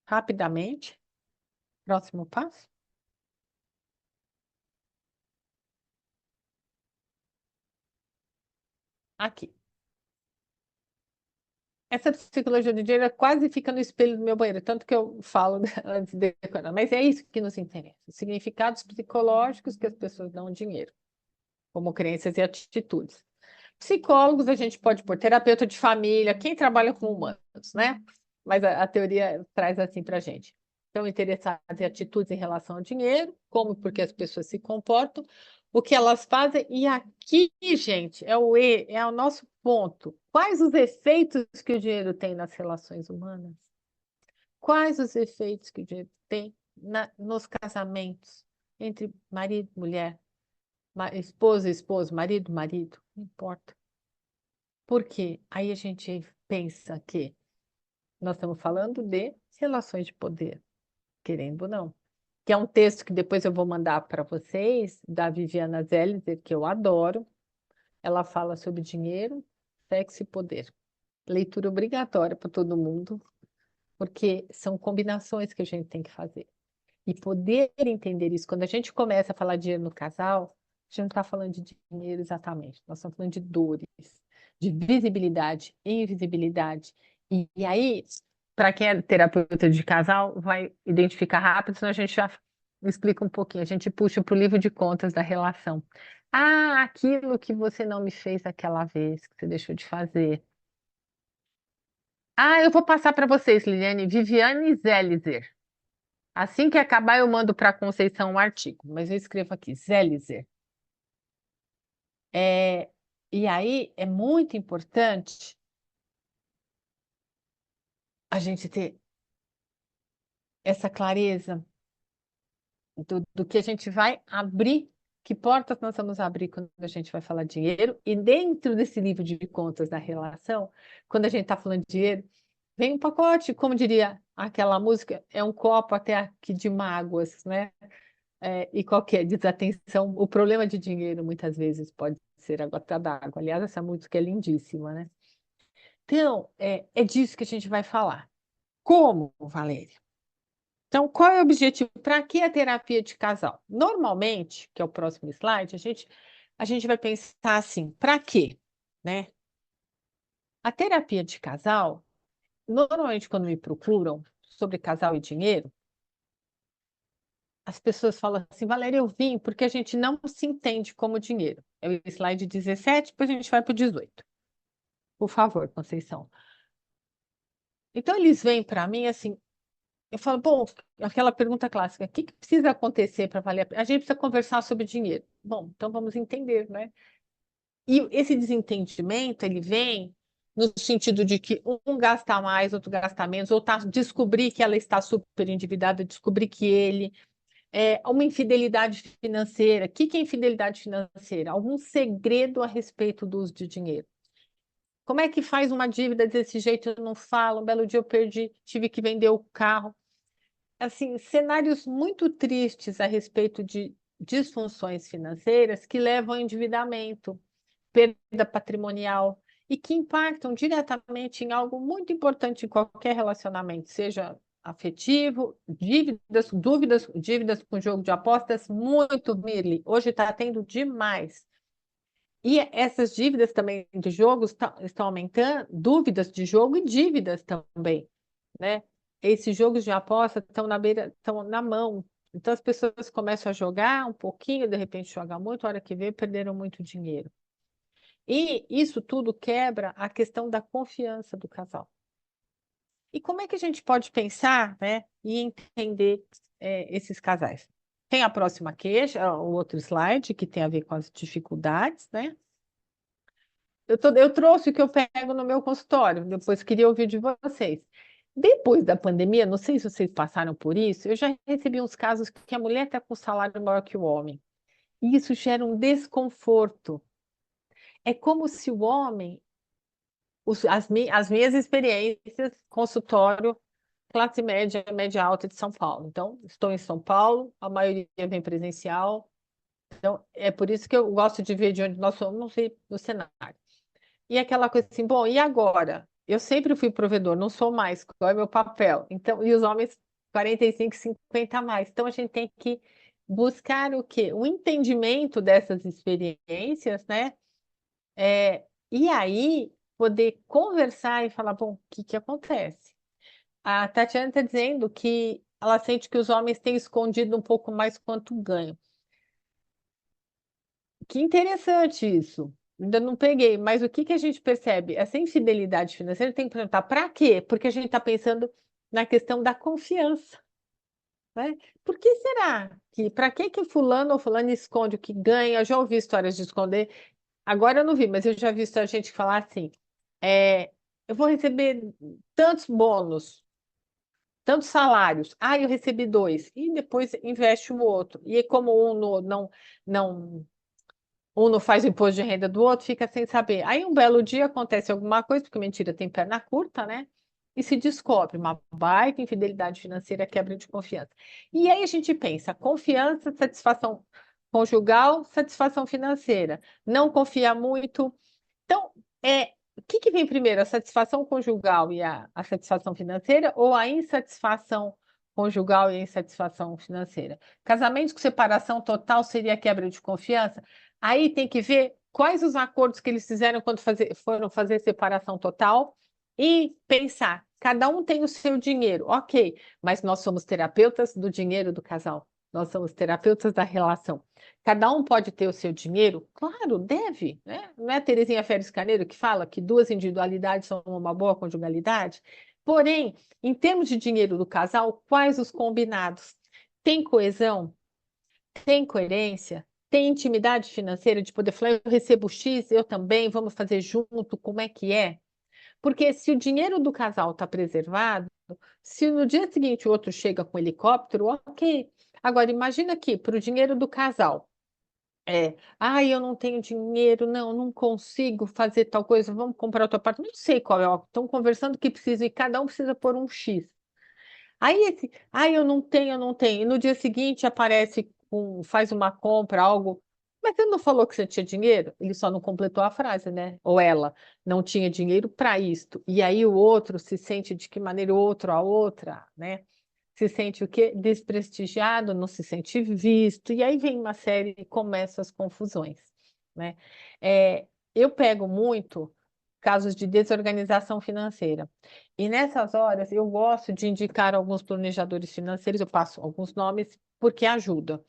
rapidamente. Próximo passo. Aqui. Essa psicologia do dinheiro quase fica no espelho do meu banheiro, tanto que eu falo antes de decorar. Mas é isso que nos interessa. Os significados psicológicos que as pessoas dão ao dinheiro, como crenças e atitudes. Psicólogos a gente pode pôr terapeuta de família, quem trabalha com humanos, né? Mas a teoria traz assim para a gente. Estão interessados em atitudes em relação ao dinheiro, como e por que as pessoas se comportam, o que elas fazem, e aqui, gente, é o nosso ponto. Quais os efeitos que o dinheiro tem nas relações humanas? Quais os efeitos que o dinheiro tem nos casamentos entre marido e mulher, esposa e esposo, marido e marido, não importa. Porque aí a gente pensa que nós estamos falando de relações de poder, querendo ou não. Que é um texto que depois eu vou mandar para vocês, da Viviana Zelizer, que eu adoro. Ela fala sobre dinheiro, sexo e poder. Leitura obrigatória para todo mundo, porque são combinações que a gente tem que fazer. E poder entender isso, quando a gente começa a falar de dinheiro no casal, a gente não está falando de dinheiro exatamente, nós estamos falando de dores, de visibilidade, invisibilidade. E aí, para quem é terapeuta de casal, vai identificar rápido, senão a gente já explica um pouquinho, a gente puxa para o livro de contas da relação. Ah, aquilo que você não me fez aquela vez, que você deixou de fazer. Ah, eu vou passar para vocês, Liliane, Viviane Zelizer. Assim que acabar, eu mando para a Conceição um artigo, mas eu escrevo aqui, Zelizer. E aí é muito importante a gente ter essa clareza do que a gente vai abrir, que portas nós vamos abrir quando a gente vai falar de dinheiro, e dentro desse livro de contas da relação, quando a gente está falando de dinheiro, vem um pacote, como diria aquela música, é um copo até aqui de mágoas, né? E qualquer desatenção, o problema de dinheiro muitas vezes pode ser a gota d'água. Aliás, essa música é lindíssima, né? Então, é disso que a gente vai falar. Como, Valéria? Então, qual é o objetivo? Para que a terapia de casal? Normalmente, que é o próximo slide, a gente vai pensar assim, para quê? Né? A terapia de casal, normalmente quando me procuram sobre casal e dinheiro, as pessoas falam assim, Valéria, eu vim porque a gente não se entende como dinheiro. É o slide 17, depois a gente vai para o 18. Por favor, Conceição. Então, eles vêm para mim assim, eu falo, bom, aquela pergunta clássica, o que precisa acontecer para valer a pena? A gente precisa conversar sobre dinheiro. Bom, então vamos entender, né? E esse desentendimento, ele vem no sentido de que um gasta mais, outro gasta menos, ou descobrir que ela está super endividada, descobrir que ele uma infidelidade financeira. O que é infidelidade financeira? Algum segredo a respeito do uso de dinheiro. Como é que faz uma dívida desse jeito? Eu não falo. Um belo dia eu perdi, tive que vender o carro. Assim, cenários muito tristes a respeito de disfunções financeiras que levam ao endividamento, perda patrimonial e que impactam diretamente em algo muito importante em qualquer relacionamento, seja afetivo, dívidas com jogo de apostas, muito, Mirly. Hoje está tendo demais. E essas dívidas também de jogos estão aumentando, dúvidas de jogo e dívidas também, né? Esses jogos de aposta estão na beira, estão na mão. Então as pessoas começam a jogar um pouquinho, de repente jogar muito, a hora que vê, perderam muito dinheiro. E isso tudo quebra a questão da confiança do casal. E como é que a gente pode pensar, né, e entender esses casais? Tem a próxima queixa, o outro slide, que tem a ver com as dificuldades, né? Eu trouxe o que eu pego no meu consultório, depois queria ouvir de vocês. Depois da pandemia, não sei se vocês passaram por isso, eu já recebi uns casos que a mulher está com salário maior que o homem. E isso gera um desconforto. É como se o homem, as minhas experiências, consultório, classe média, média alta de São Paulo. Então, estou em São Paulo, a maioria vem presencial. Então, é por isso que eu gosto de ver de onde nós somos, não sei no cenário. E aquela coisa assim, bom, e agora? Eu sempre fui provedor, não sou mais, qual é o meu papel? Então, e os homens 45, 50 a mais. Então, a gente tem que buscar o quê? O entendimento dessas experiências, né? E aí, poder conversar e falar, bom, o que que acontece? A Tatiana está dizendo que ela sente que os homens têm escondido um pouco mais quanto ganham. Que interessante isso. Ainda não peguei, mas o que que a gente percebe? Essa infidelidade financeira tem que perguntar para quê? Porque a gente está pensando na questão da confiança, né? Por que será que, para que que fulano ou fulano esconde o que ganha? Eu já ouvi histórias de esconder. Agora eu não vi, mas eu já vi a gente falar assim: eu vou receber tantos bônus, tantos salários. Ah, eu recebi dois. E depois investe o outro. E como não um não faz o imposto de renda do outro, fica sem saber. Aí um belo dia acontece alguma coisa, porque mentira tem perna curta, né? E se descobre uma baita infidelidade financeira, quebra de confiança. E aí a gente pensa, confiança, satisfação conjugal, satisfação financeira. Não confia muito. Então, o que que vem primeiro, a satisfação conjugal e a satisfação financeira, ou a insatisfação conjugal e a insatisfação financeira? Casamento com separação total seria quebra de confiança? Aí tem que ver quais os acordos que eles fizeram quando foram fazer separação total e pensar, cada um tem o seu dinheiro, ok, mas nós somos terapeutas do dinheiro do casal, nós somos terapeutas da relação. Cada um pode ter o seu dinheiro? Claro, deve, né? Não é a Terezinha Ferres Carneiro que fala que duas individualidades são uma boa conjugalidade? Porém, em termos de dinheiro do casal, quais os combinados? Tem coesão? Tem coerência? Tem intimidade financeira de poder falar, eu recebo X, eu também, vamos fazer junto, como é que é? Porque se o dinheiro do casal está preservado, se no dia seguinte o outro chega com helicóptero, ok. Agora, imagina que para o dinheiro do casal, eu não tenho dinheiro, não consigo fazer tal coisa, vamos comprar outro apartamento, não sei qual é, estão conversando que precisa e cada um precisa pôr um X. Eu não tenho. E no dia seguinte aparece faz uma compra, algo. Mas você não falou que você tinha dinheiro? Ele só não completou a frase, né? Ou ela não tinha dinheiro para isto. E aí o outro se sente de que maneira o outro, a outra, né? Se sente o quê? Desprestigiado, não se sente visto. E aí vem uma série e começam as confusões, né? Eu pego muito casos de desorganização financeira. E nessas horas eu gosto de indicar alguns planejadores financeiros, eu passo alguns nomes porque ajuda,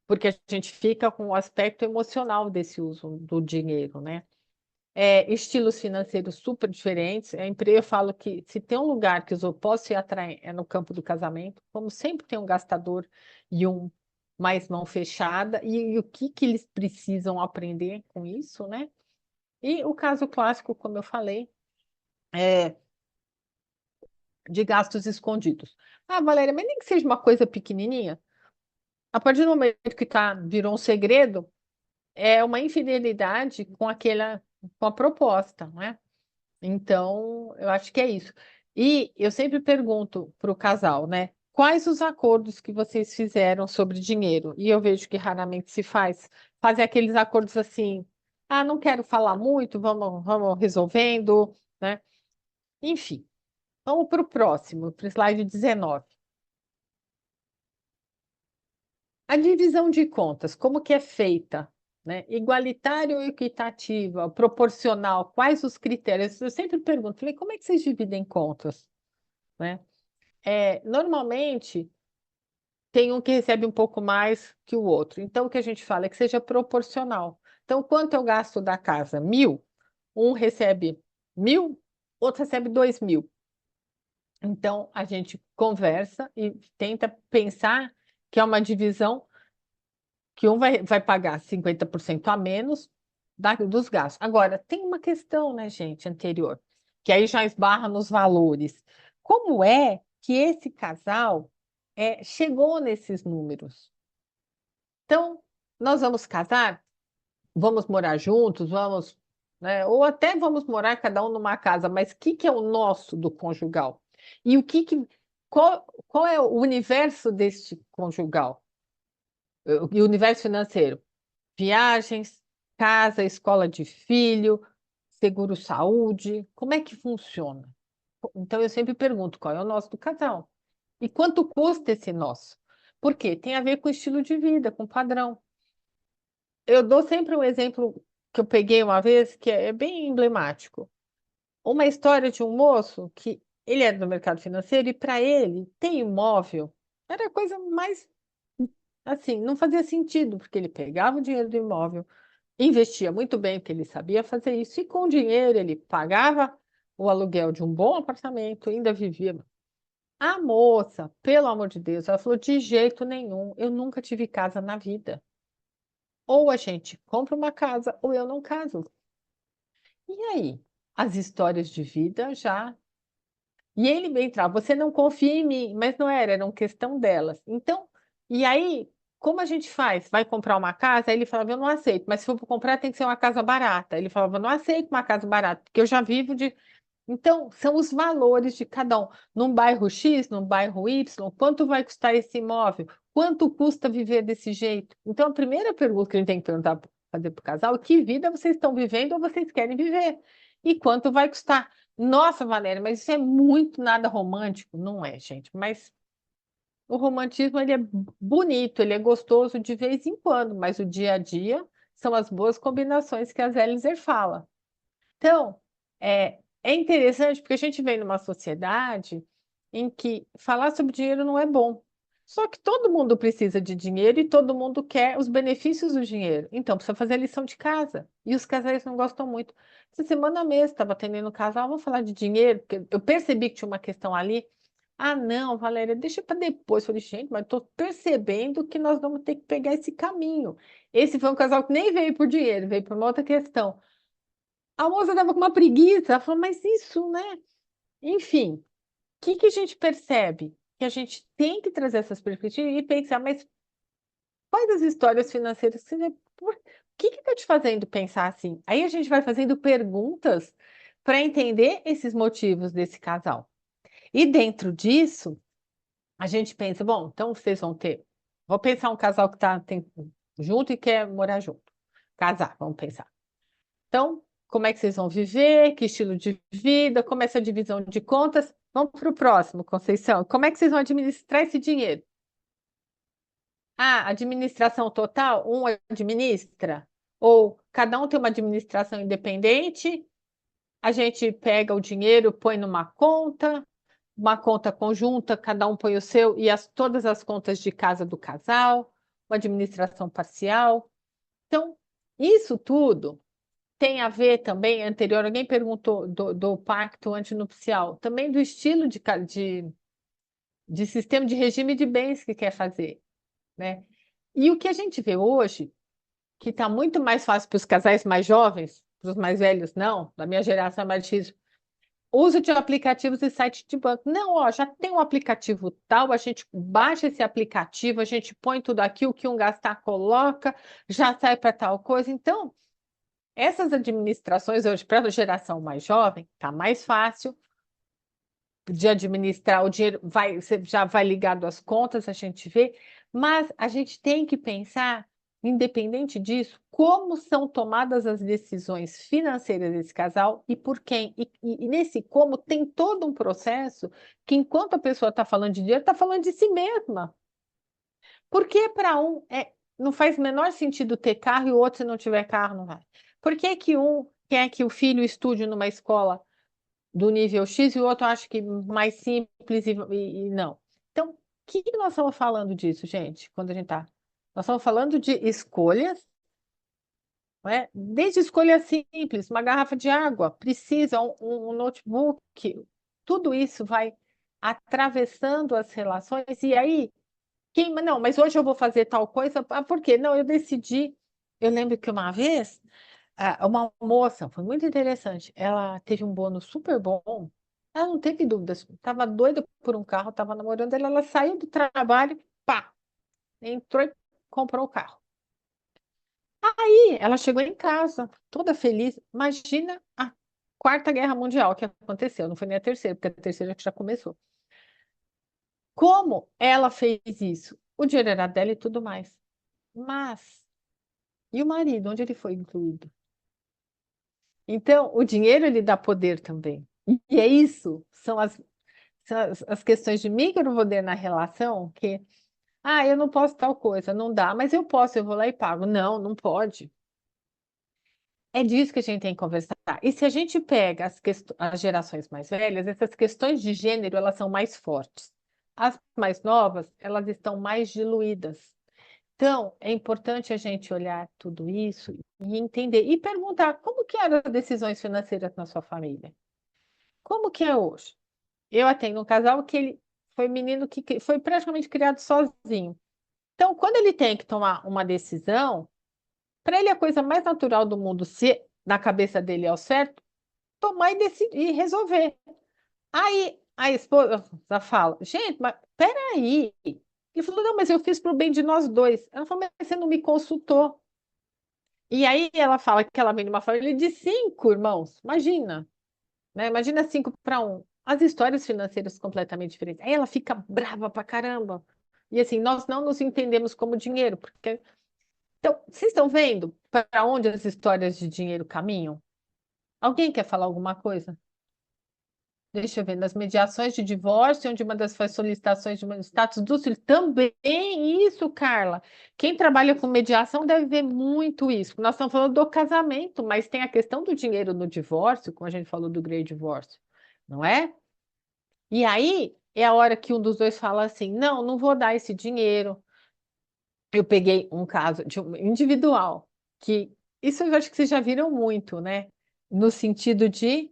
porque a gente fica com o aspecto emocional desse uso do dinheiro, né? Estilos financeiros super diferentes. Eu falo que se tem um lugar que os opostos se atraem é no campo do casamento, como sempre tem um gastador e um mais mão fechada, e o que que eles precisam aprender com isso, né? E o caso clássico, como eu falei, é de gastos escondidos. Ah, Valéria, mas nem que seja uma coisa pequenininha. A partir do momento que virou um segredo, é uma infidelidade com a proposta, né? Então, eu acho que é isso. E eu sempre pergunto para o casal, né? Quais os acordos que vocês fizeram sobre dinheiro? E eu vejo que raramente se faz. Fazem aqueles acordos assim, ah, não quero falar muito, vamos resolvendo, né? Enfim, vamos para o próximo, para o slide 19. A divisão de contas, como que é feita? Né? Igualitária ou equitativa, proporcional, quais os critérios? Eu sempre pergunto, falei, como é que vocês dividem contas? Né? Normalmente, tem um que recebe um pouco mais que o outro. Então, o que a gente fala é que seja proporcional. Então, quanto eu gasto da casa? 1.000. Um recebe 1.000, outro recebe 2.000. Então, a gente conversa e tenta pensar que é uma divisão que um vai pagar 50% a menos dos gastos. Agora, tem uma questão, né, gente, anterior, que aí já esbarra nos valores. Como é que esse casal chegou nesses números? Então, nós vamos casar, vamos morar juntos, vamos, né, ou até vamos morar cada um numa casa, mas o que, que é o nosso do conjugal? E qual é o universo deste conjugal? E o universo financeiro? Viagens, casa, escola de filho, seguro-saúde, como é que funciona? Então eu sempre pergunto qual é o nosso do casal e quanto custa esse nosso? Por quê? Tem a ver com estilo de vida, com padrão. Eu dou sempre um exemplo que eu peguei uma vez que é bem emblemático. Uma história de um moço que ele era do mercado financeiro e para ele ter imóvel era a coisa mais assim, não fazia sentido, porque ele pegava o dinheiro do imóvel, investia muito bem, porque ele sabia fazer isso, e com o dinheiro ele pagava o aluguel de um bom apartamento, ainda vivia. A moça, pelo amor de Deus, ela falou: de jeito nenhum, eu nunca tive casa na vida. Ou a gente compra uma casa, ou eu não caso. E aí? As histórias de vida já. E ele bem entrava, você não confia em mim, mas não era uma questão delas. Então, e aí, como a gente faz? Vai comprar uma casa? Aí ele falava, eu não aceito, mas se for para comprar tem que ser uma casa barata. Ele falava, eu não aceito uma casa barata, porque eu já vivo de. Então, são os valores de cada um. Num bairro X, num bairro Y, quanto vai custar esse imóvel? Quanto custa viver desse jeito? Então, a primeira pergunta que a gente tem que perguntar, fazer para o casal, que vida vocês estão vivendo ou vocês querem viver? E quanto vai custar? Nossa, Valéria, mas isso é muito nada romântico. Não é, gente, mas o romantismo ele é bonito, ele é gostoso de vez em quando, mas o dia a dia são as boas combinações que a Zelizer fala. Então, é interessante porque a gente vem numa sociedade em que falar sobre dinheiro não é bom. Só que todo mundo precisa de dinheiro e todo mundo quer os benefícios do dinheiro. Então, precisa fazer a lição de casa. E os casais não gostam muito. Essa semana mesmo, estava atendendo um casal, vamos falar de dinheiro, porque eu percebi que tinha uma questão ali. Ah, não, Valéria, deixa para depois. Eu falei, gente, mas estou percebendo que nós vamos ter que pegar esse caminho. Esse foi um casal que nem veio por dinheiro, veio por uma outra questão. A moça estava com uma preguiça, ela falou, mas isso, né? Enfim, o que a gente percebe? Que a gente tem que trazer essas perspectivas e pensar, mas quais as histórias financeiras que você... O que está te fazendo pensar assim? Aí a gente vai fazendo perguntas para entender esses motivos desse casal. E dentro disso, a gente pensa, bom, então vocês vão ter. Vou pensar um casal que está junto e quer morar junto. Casar, vamos pensar. Então, como é que vocês vão viver? Que estilo de vida? Como é essa divisão de contas? Vamos para o próximo, Conceição. Como é que vocês vão administrar esse dinheiro? Ah, administração total, um administra? Ou cada um tem uma administração independente? A gente pega o dinheiro, põe numa conta, uma conta conjunta, cada um põe o seu e todas as contas de casa do casal, uma administração parcial. Então, isso tudo tem a ver também, anterior, alguém perguntou do pacto antinupcial, também do estilo de sistema de regime de bens que quer fazer, né? E o que a gente vê hoje, que está muito mais fácil para os casais mais jovens, para os mais velhos, não, da minha geração é mais difícil, uso de aplicativos e sites de banco. Não, ó, já tem um aplicativo tal, a gente baixa esse aplicativo, a gente põe tudo aqui, o que um gastar, coloca, já sai para tal coisa. Então, essas administrações hoje, para a geração mais jovem, está mais fácil de administrar o dinheiro, você já vai ligado às contas, a gente vê, mas a gente tem que pensar, independente disso, como são tomadas as decisões financeiras desse casal e por quem. E nesse como tem todo um processo que, enquanto a pessoa está falando de dinheiro, está falando de si mesma. Porque para um não faz o menor sentido ter carro e o outro, se não tiver carro, não vai. Por que que um quer que o filho estude numa escola do nível X e o outro acha que mais simples e não? Então, o que que nós estamos falando disso, gente, quando a gente está? Nós estamos falando de escolhas, não é? Desde escolhas simples, uma garrafa de água, precisa, um notebook, tudo isso vai atravessando as relações, e aí não, mas hoje eu vou fazer tal coisa. Ah, por quê? Não, eu decidi. Eu lembro que uma vez, uma moça, foi muito interessante, ela teve um bônus super bom. Ela não teve dúvidas, estava doida por um carro, estava namorando ela saiu do trabalho, pá, entrou e comprou o carro. Aí ela chegou em casa, toda feliz. Imagina a Quarta Guerra Mundial que aconteceu, não foi nem a terceira, porque a terceira já começou. Como ela fez isso? O dinheiro era dela e tudo mais. Mas, e o marido, onde ele foi incluído? Então, o dinheiro ele dá poder também. E é isso, são as questões de micropoder na relação que, eu não posso tal coisa, não dá, mas eu posso, eu vou lá e pago. Não, não pode. É disso que a gente tem que conversar. E se a gente pega as gerações mais velhas, essas questões de gênero, elas são mais fortes. As mais novas, elas estão mais diluídas. Então, é importante a gente olhar tudo isso e entender e perguntar como que eram as decisões financeiras na sua família. Como que é hoje? Eu atendo um casal que ele foi menino que foi praticamente criado sozinho. Então, quando ele tem que tomar uma decisão, para ele a coisa mais natural do mundo, se na cabeça dele é o certo, tomar e decidir e resolver. Aí a esposa fala, gente, mas peraí. Ele falou, não, mas eu fiz para o bem de nós dois. Ela falou, mas você não me consultou. E aí ela fala que ela vem de uma família de 5 irmãos. Imagina, né? Imagina 5 para 1. As histórias financeiras completamente diferentes. Aí ela fica brava pra caramba. E assim, nós não nos entendemos como dinheiro, porque então, vocês estão vendo para onde as histórias de dinheiro caminham? Alguém quer falar alguma coisa? Deixa eu ver, nas mediações de divórcio, onde uma das solicitações de status do filho, também isso, Carla. Quem trabalha com mediação deve ver muito isso. Nós estamos falando do casamento, mas tem a questão do dinheiro no divórcio, como a gente falou do grande divórcio, não é? E aí é a hora que um dos dois fala assim: não, não vou dar esse dinheiro. Eu peguei um caso de individual, que isso eu acho que vocês já viram muito, né? No sentido de,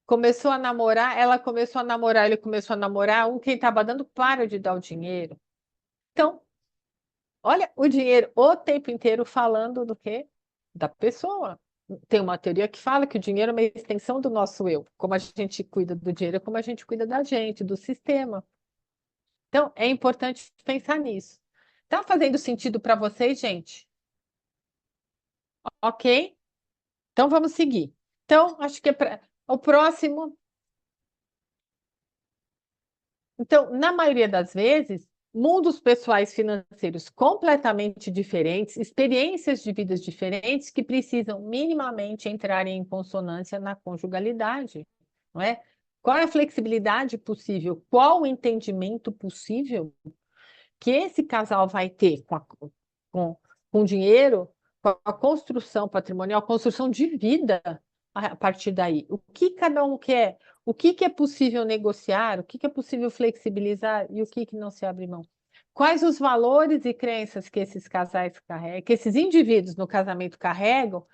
começou a namorar, ela começou a namorar, ele começou a namorar, quem estava dando para de dar o dinheiro. Então, olha o dinheiro o tempo inteiro falando do quê? Da pessoa. Tem uma teoria que fala que o dinheiro é uma extensão do nosso eu. Como a gente cuida do dinheiro, é como a gente cuida da gente, do sistema. Então, é importante pensar nisso. Tá fazendo sentido para vocês, gente? Ok? Então, vamos seguir. Então, acho que o próximo. Então, na maioria das vezes, mundos pessoais financeiros completamente diferentes, experiências de vidas diferentes que precisam minimamente entrar em consonância na conjugalidade, não é? Qual é a flexibilidade possível? Qual o entendimento possível que esse casal vai ter com dinheiro, com a construção patrimonial, a construção de vida a partir daí? O que cada um quer? O que é possível negociar? O que é possível flexibilizar e o que não se abre mão? Quais os valores e crenças que esses casais carregam, que esses indivíduos no casamento carregam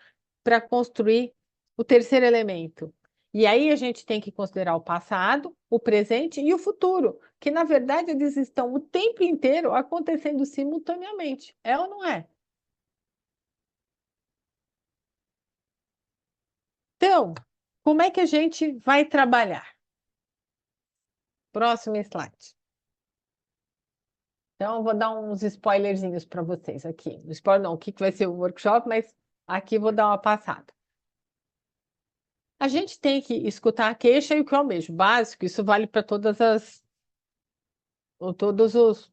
para construir o terceiro elemento? E aí a gente tem que considerar o passado, o presente e o futuro, que na verdade eles estão o tempo inteiro acontecendo simultaneamente. É ou não é? Então, como é que a gente vai trabalhar? Próximo slide. Então, eu vou dar uns spoilerzinhos para vocês aqui. Spoiler não, o que vai ser o workshop, mas Aqui vou dar uma passada. A gente tem que escutar a queixa e o que eu almejo, básico, isso vale para todos os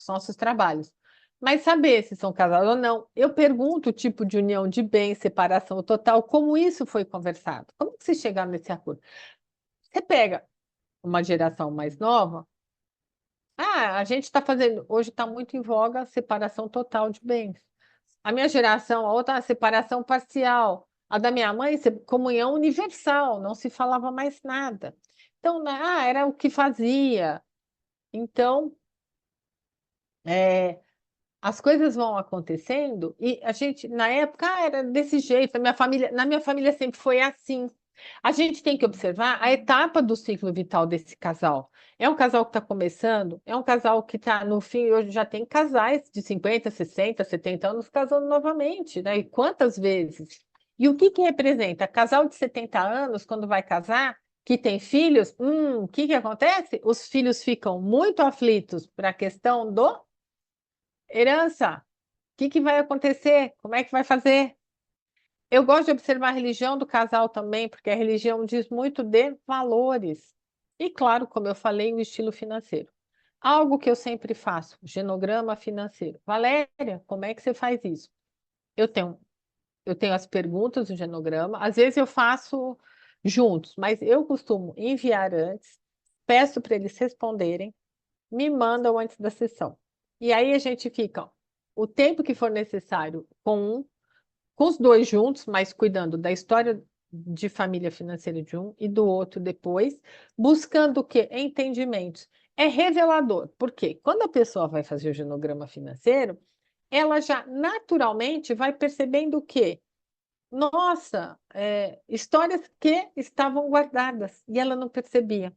nossos trabalhos. Mas saber se são casados ou não. Eu pergunto o tipo de união de bens, separação total, como isso foi conversado. Como que vocês chegaram nesse acordo? Você pega uma geração mais nova, a gente está fazendo, hoje está muito em voga a separação total de bens. A minha geração, a outra, a separação parcial. A da minha mãe, comunhão universal, não se falava mais nada. Então, era o que fazia. Então, é, as coisas vão acontecendo e a gente, na época, era desse jeito. Na minha família sempre foi assim. A gente tem que observar a etapa do ciclo vital desse casal. É um casal que está começando, é um casal que está no fim, hoje já tem casais de 50, 60, 70 anos casando novamente, né? E quantas vezes? E o que que representa? Casal de 70 anos, quando vai casar, que tem filhos, o que que acontece? Os filhos ficam muito aflitos para a questão do herança. O que que vai acontecer? Como é que vai fazer? Eu gosto de observar a religião do casal também, porque a religião diz muito de valores. E, claro, como eu falei, o estilo financeiro. Algo que eu sempre faço, genograma financeiro. Valéria, como é que você faz isso? Eu tenho, eu tenho as perguntas do genograma, às vezes eu faço juntos, mas eu costumo enviar antes, peço para eles responderem, me mandam antes da sessão. E aí a gente fica o tempo que for necessário com os dois juntos, mas cuidando da história de família financeira de um e do outro depois, buscando o quê? Entendimentos. É revelador, porque quando a pessoa vai fazer o genograma financeiro, ela já naturalmente vai percebendo o quê? Nossa, histórias que estavam guardadas e ela não percebia.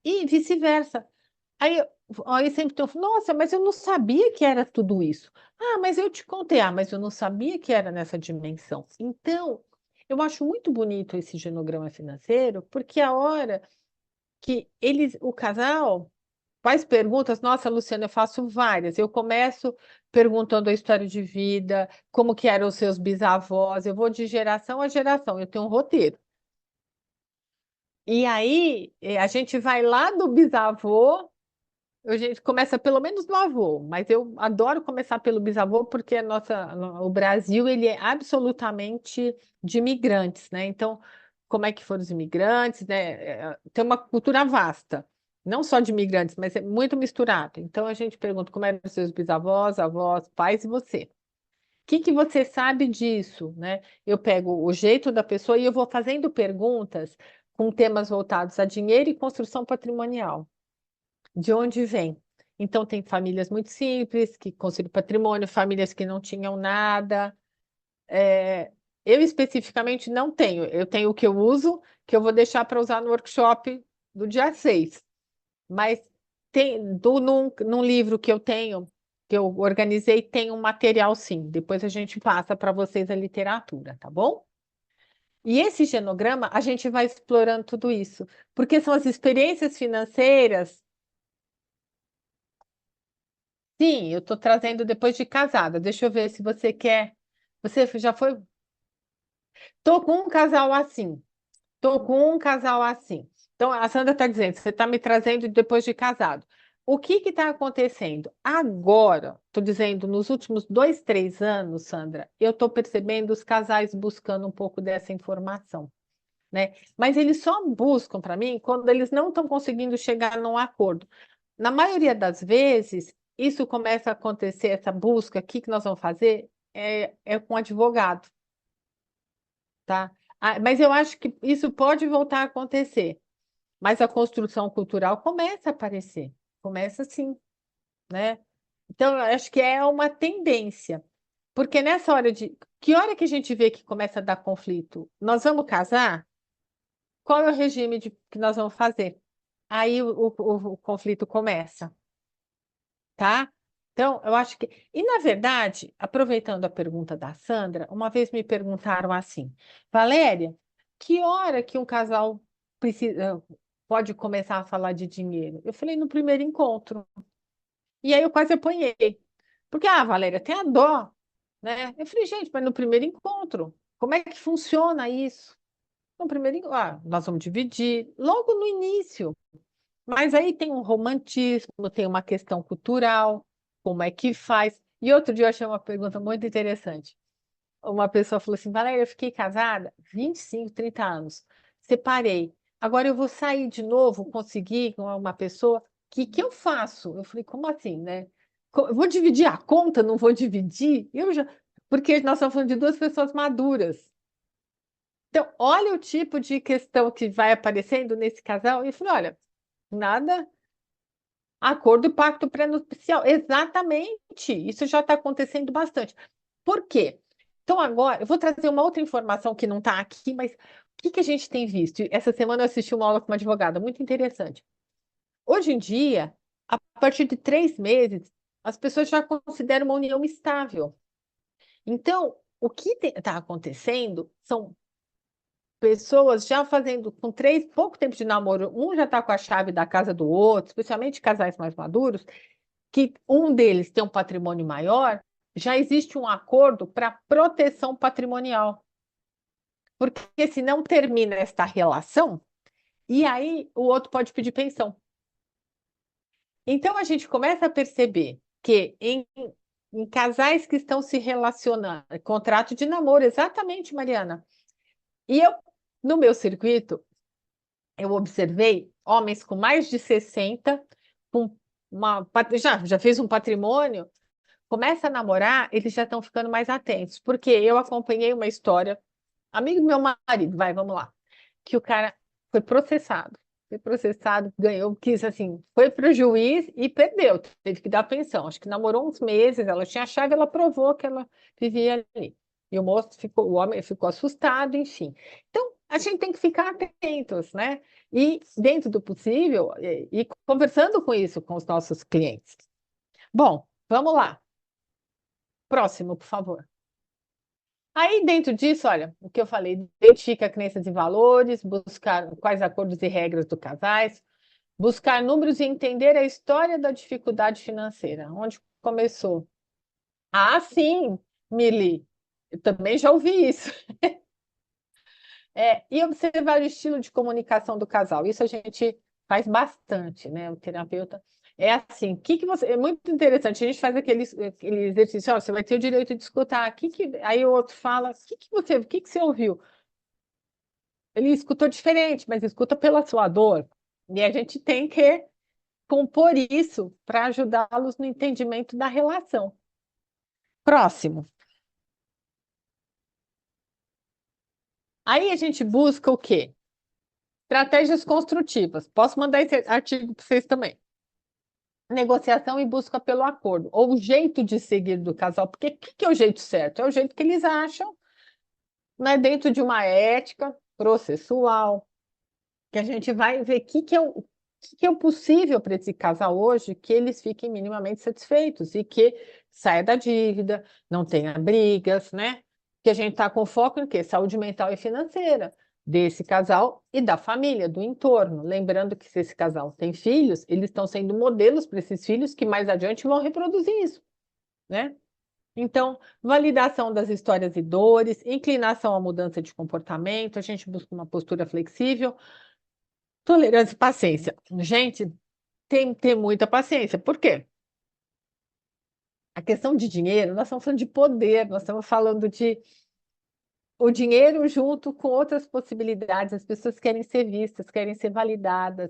E vice-versa. Aí sempre tem, nossa, mas eu não sabia que era tudo isso. Mas eu te contei. Mas eu não sabia que era nessa dimensão. Então, eu acho muito bonito esse genograma financeiro, porque a hora que o casal faz perguntas, nossa, Luciana, eu faço várias. Eu começo perguntando a história de vida, como que eram os seus bisavós, eu vou de geração a geração, eu tenho um roteiro. E aí, a gente vai lá do bisavô. A gente começa pelo menos do avô, mas eu adoro começar pelo bisavô porque o Brasil ele é absolutamente de imigrantes, né? Então, como é que foram os imigrantes, né? Tem uma cultura vasta, não só de imigrantes, mas é muito misturado. Então a gente pergunta como eram os seus bisavós, avós, pais e você. O que que você sabe disso, né? Eu pego o jeito da pessoa e eu vou fazendo perguntas com temas voltados a dinheiro e construção patrimonial. De onde vem? Então, tem famílias muito simples, que conseguiram patrimônio, famílias que não tinham nada. Eu especificamente não tenho. Eu tenho o que eu uso, que eu vou deixar para usar no workshop do dia 6. Mas num livro que eu tenho, que eu organizei, tem um material sim. Depois a gente passa para vocês a literatura, tá bom? E esse genograma, a gente vai explorando tudo isso, porque são as experiências financeiras. Sim, eu estou trazendo depois de casada. Deixa eu ver se você quer. Você já foi? Tô com um casal assim. Tô com um casal assim. Então, a Sandra está dizendo, você está me trazendo depois de casado. O que está acontecendo? Agora, estou dizendo, nos últimos 2, 3 anos, Sandra, eu estou percebendo os casais buscando um pouco dessa informação, né? Mas eles só buscam para mim quando eles não estão conseguindo chegar num acordo. Na maioria das vezes, isso começa a acontecer, essa busca aqui que nós vamos fazer, é com advogado, tá? Mas eu acho que isso pode voltar a acontecer. Mas a construção cultural começa a aparecer, começa assim, né? Então, eu acho que é uma tendência. Porque nessa hora de. Que hora que a gente vê que começa a dar conflito? Nós vamos casar? Qual é o regime que nós vamos fazer? Aí o conflito começa. Tá? Então, eu acho que. E, na verdade, aproveitando a pergunta da Sandra, uma vez me perguntaram assim: Valéria, que hora que um casal pode começar a falar de dinheiro? Eu falei: no primeiro encontro. E aí eu quase apanhei. Porque, Valéria, tem a dó, né? Eu falei, gente, mas no primeiro encontro, como é que funciona isso? No primeiro encontro, nós vamos dividir logo no início. Mas aí tem um romantismo, tem uma questão cultural, como é que faz? E outro dia eu achei uma pergunta muito interessante. Uma pessoa falou assim, Valéria, eu fiquei casada 25, 30 anos, separei. Agora eu vou sair de novo, conseguir com uma pessoa, que eu faço? Eu falei, como assim, né? Eu vou dividir a conta, não vou dividir? Porque nós estamos falando de duas pessoas maduras. Então, olha o tipo de questão que vai aparecendo nesse casal. E eu falei, olha, nada, acordo e pacto pré-nupcial. Exatamente, isso já está acontecendo bastante. Por quê? Então, agora, eu vou trazer uma outra informação que não está aqui, mas o que a gente tem visto? Essa semana eu assisti uma aula com uma advogada, muito interessante. Hoje em dia, a partir de 3 meses, as pessoas já consideram uma união estável. Então, o que está acontecendo são pessoas já fazendo com pouco tempo de namoro, um já está com a chave da casa do outro, especialmente casais mais maduros, que um deles tem um patrimônio maior, já existe um acordo para proteção patrimonial. Porque se não termina esta relação, e aí o outro pode pedir pensão. Então a gente começa a perceber que em casais que estão se relacionando, contrato de namoro, exatamente, Mariana. E eu, no meu circuito, eu observei homens com mais de 60, com já fez um patrimônio, começa a namorar, eles já estão ficando mais atentos. Porque eu acompanhei uma história, amigo do meu marido, vamos lá, que o cara foi processado, ganhou, quis assim, foi para o juiz e perdeu, teve que dar pensão. Acho que namorou uns meses, ela tinha a chave, ela provou que ela vivia ali. E o homem ficou assustado, enfim. Então, a gente tem que ficar atentos, né? E, dentro do possível, e conversando com isso com os nossos clientes. Bom, vamos lá. Próximo, por favor. Aí, dentro disso, olha, o que eu falei, identifica crenças e valores, buscar quais acordos e regras do casais, buscar números e entender a história da dificuldade financeira, onde começou. Ah, sim, Mili, eu também já ouvi isso. E observar o estilo de comunicação do casal. Isso a gente faz bastante, né? O terapeuta. É assim, que você. É muito interessante. A gente faz aquele exercício, ó, você vai ter o direito de escutar. Aí o outro fala, o que você ouviu? Ele escutou diferente, mas escuta pela sua dor. E a gente tem que compor isso para ajudá-los no entendimento da relação. Próximo. Aí a gente busca o quê? Estratégias construtivas. Posso mandar esse artigo para vocês também. Negociação e busca pelo acordo, ou o jeito de seguir do casal, porque o que é o jeito certo? É o jeito que eles acham, né, dentro de uma ética processual, que a gente vai ver o que é o possível para esse casal hoje, que eles fiquem minimamente satisfeitos e que saia da dívida, não tenha brigas, né? Que a gente está com foco em quê? Saúde mental e financeira desse casal e da família, do entorno. Lembrando que se esse casal tem filhos, eles estão sendo modelos para esses filhos que mais adiante vão reproduzir isso, né? Então, validação das histórias e dores, inclinação à mudança de comportamento, a gente busca uma postura flexível, tolerância e paciência. Gente, tem que ter muita paciência. Por quê? A questão de dinheiro, nós estamos falando de poder, nós estamos falando de o dinheiro junto com outras possibilidades. As pessoas querem ser vistas, querem ser validadas.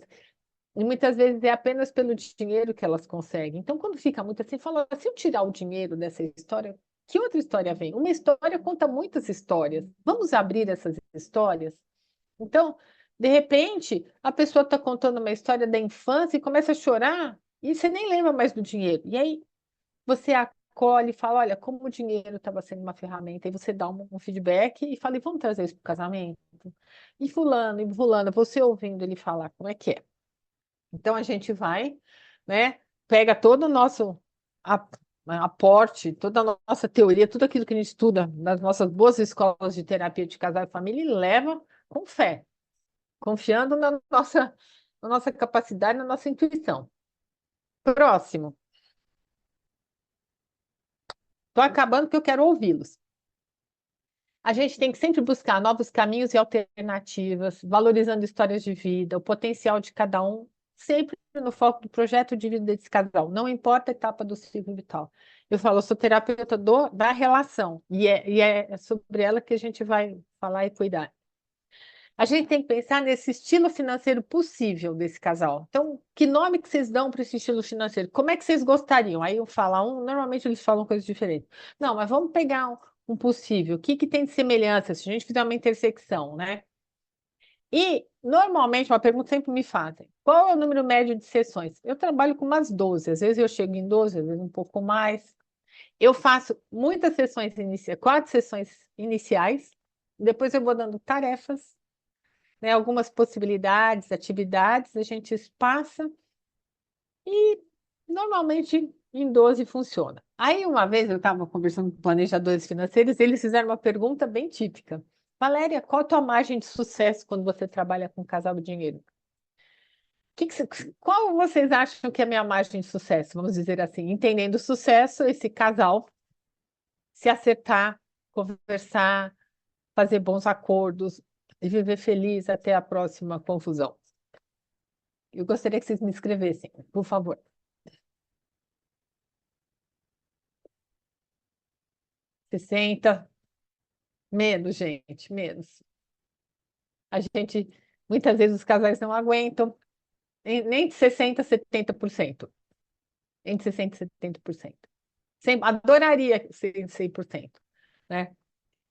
E muitas vezes é apenas pelo dinheiro que elas conseguem. Então, quando fica muito assim, fala, se eu tirar o dinheiro dessa história, que outra história vem? Uma história conta muitas histórias. Vamos abrir essas histórias? Então, de repente, a pessoa está contando uma história da infância e começa a chorar e você nem lembra mais do dinheiro. E aí você acolhe e fala, olha, como o dinheiro estava sendo uma ferramenta, e você dá um feedback e fala, e vamos trazer isso para o casamento? E fulano, você ouvindo ele falar, como é que é? Então a gente vai, né, pega todo o nosso a- aporte, toda a nossa teoria, tudo aquilo que a gente estuda nas nossas boas escolas de terapia de casal e família e leva com fé, confiando na nossa capacidade, na nossa intuição. Próximo. Estou acabando porque eu quero ouvi-los. A gente tem que sempre buscar novos caminhos e alternativas, valorizando histórias de vida, o potencial de cada um, sempre no foco do projeto de vida desse casal, não importa a etapa do ciclo vital. Eu falo, eu sou terapeuta da relação, e é sobre ela que a gente vai falar e cuidar. A gente tem que pensar nesse estilo financeiro possível desse casal. Então, que nome que vocês dão para esse estilo financeiro? Como é que vocês gostariam? Aí eu falo normalmente eles falam coisas diferentes. Não, mas vamos pegar um possível. O que tem de semelhança se a gente fizer uma intersecção, né? E, normalmente, uma pergunta sempre me fazem: qual é o número médio de sessões? Eu trabalho com umas 12, às vezes eu chego em 12, às vezes um pouco mais. Eu faço muitas sessões iniciais, 4 sessões iniciais, depois eu vou dando tarefas, né, algumas possibilidades, atividades, a gente passa e normalmente em 12 funciona. Aí uma vez eu estava conversando com planejadores financeiros e eles fizeram uma pergunta bem típica. Valéria, qual a tua margem de sucesso quando você trabalha com casal de dinheiro? Qual vocês acham que é a minha margem de sucesso? Vamos dizer assim, entendendo o sucesso, esse casal se acertar, conversar, fazer bons acordos e viver feliz até a próxima confusão. Eu gostaria que vocês me escrevessem, por favor. 60, menos, gente, menos. A gente, muitas vezes os casais não aguentam, nem de 60% a 70%. Entre 60% e 70%. Adoraria ser 100%, né?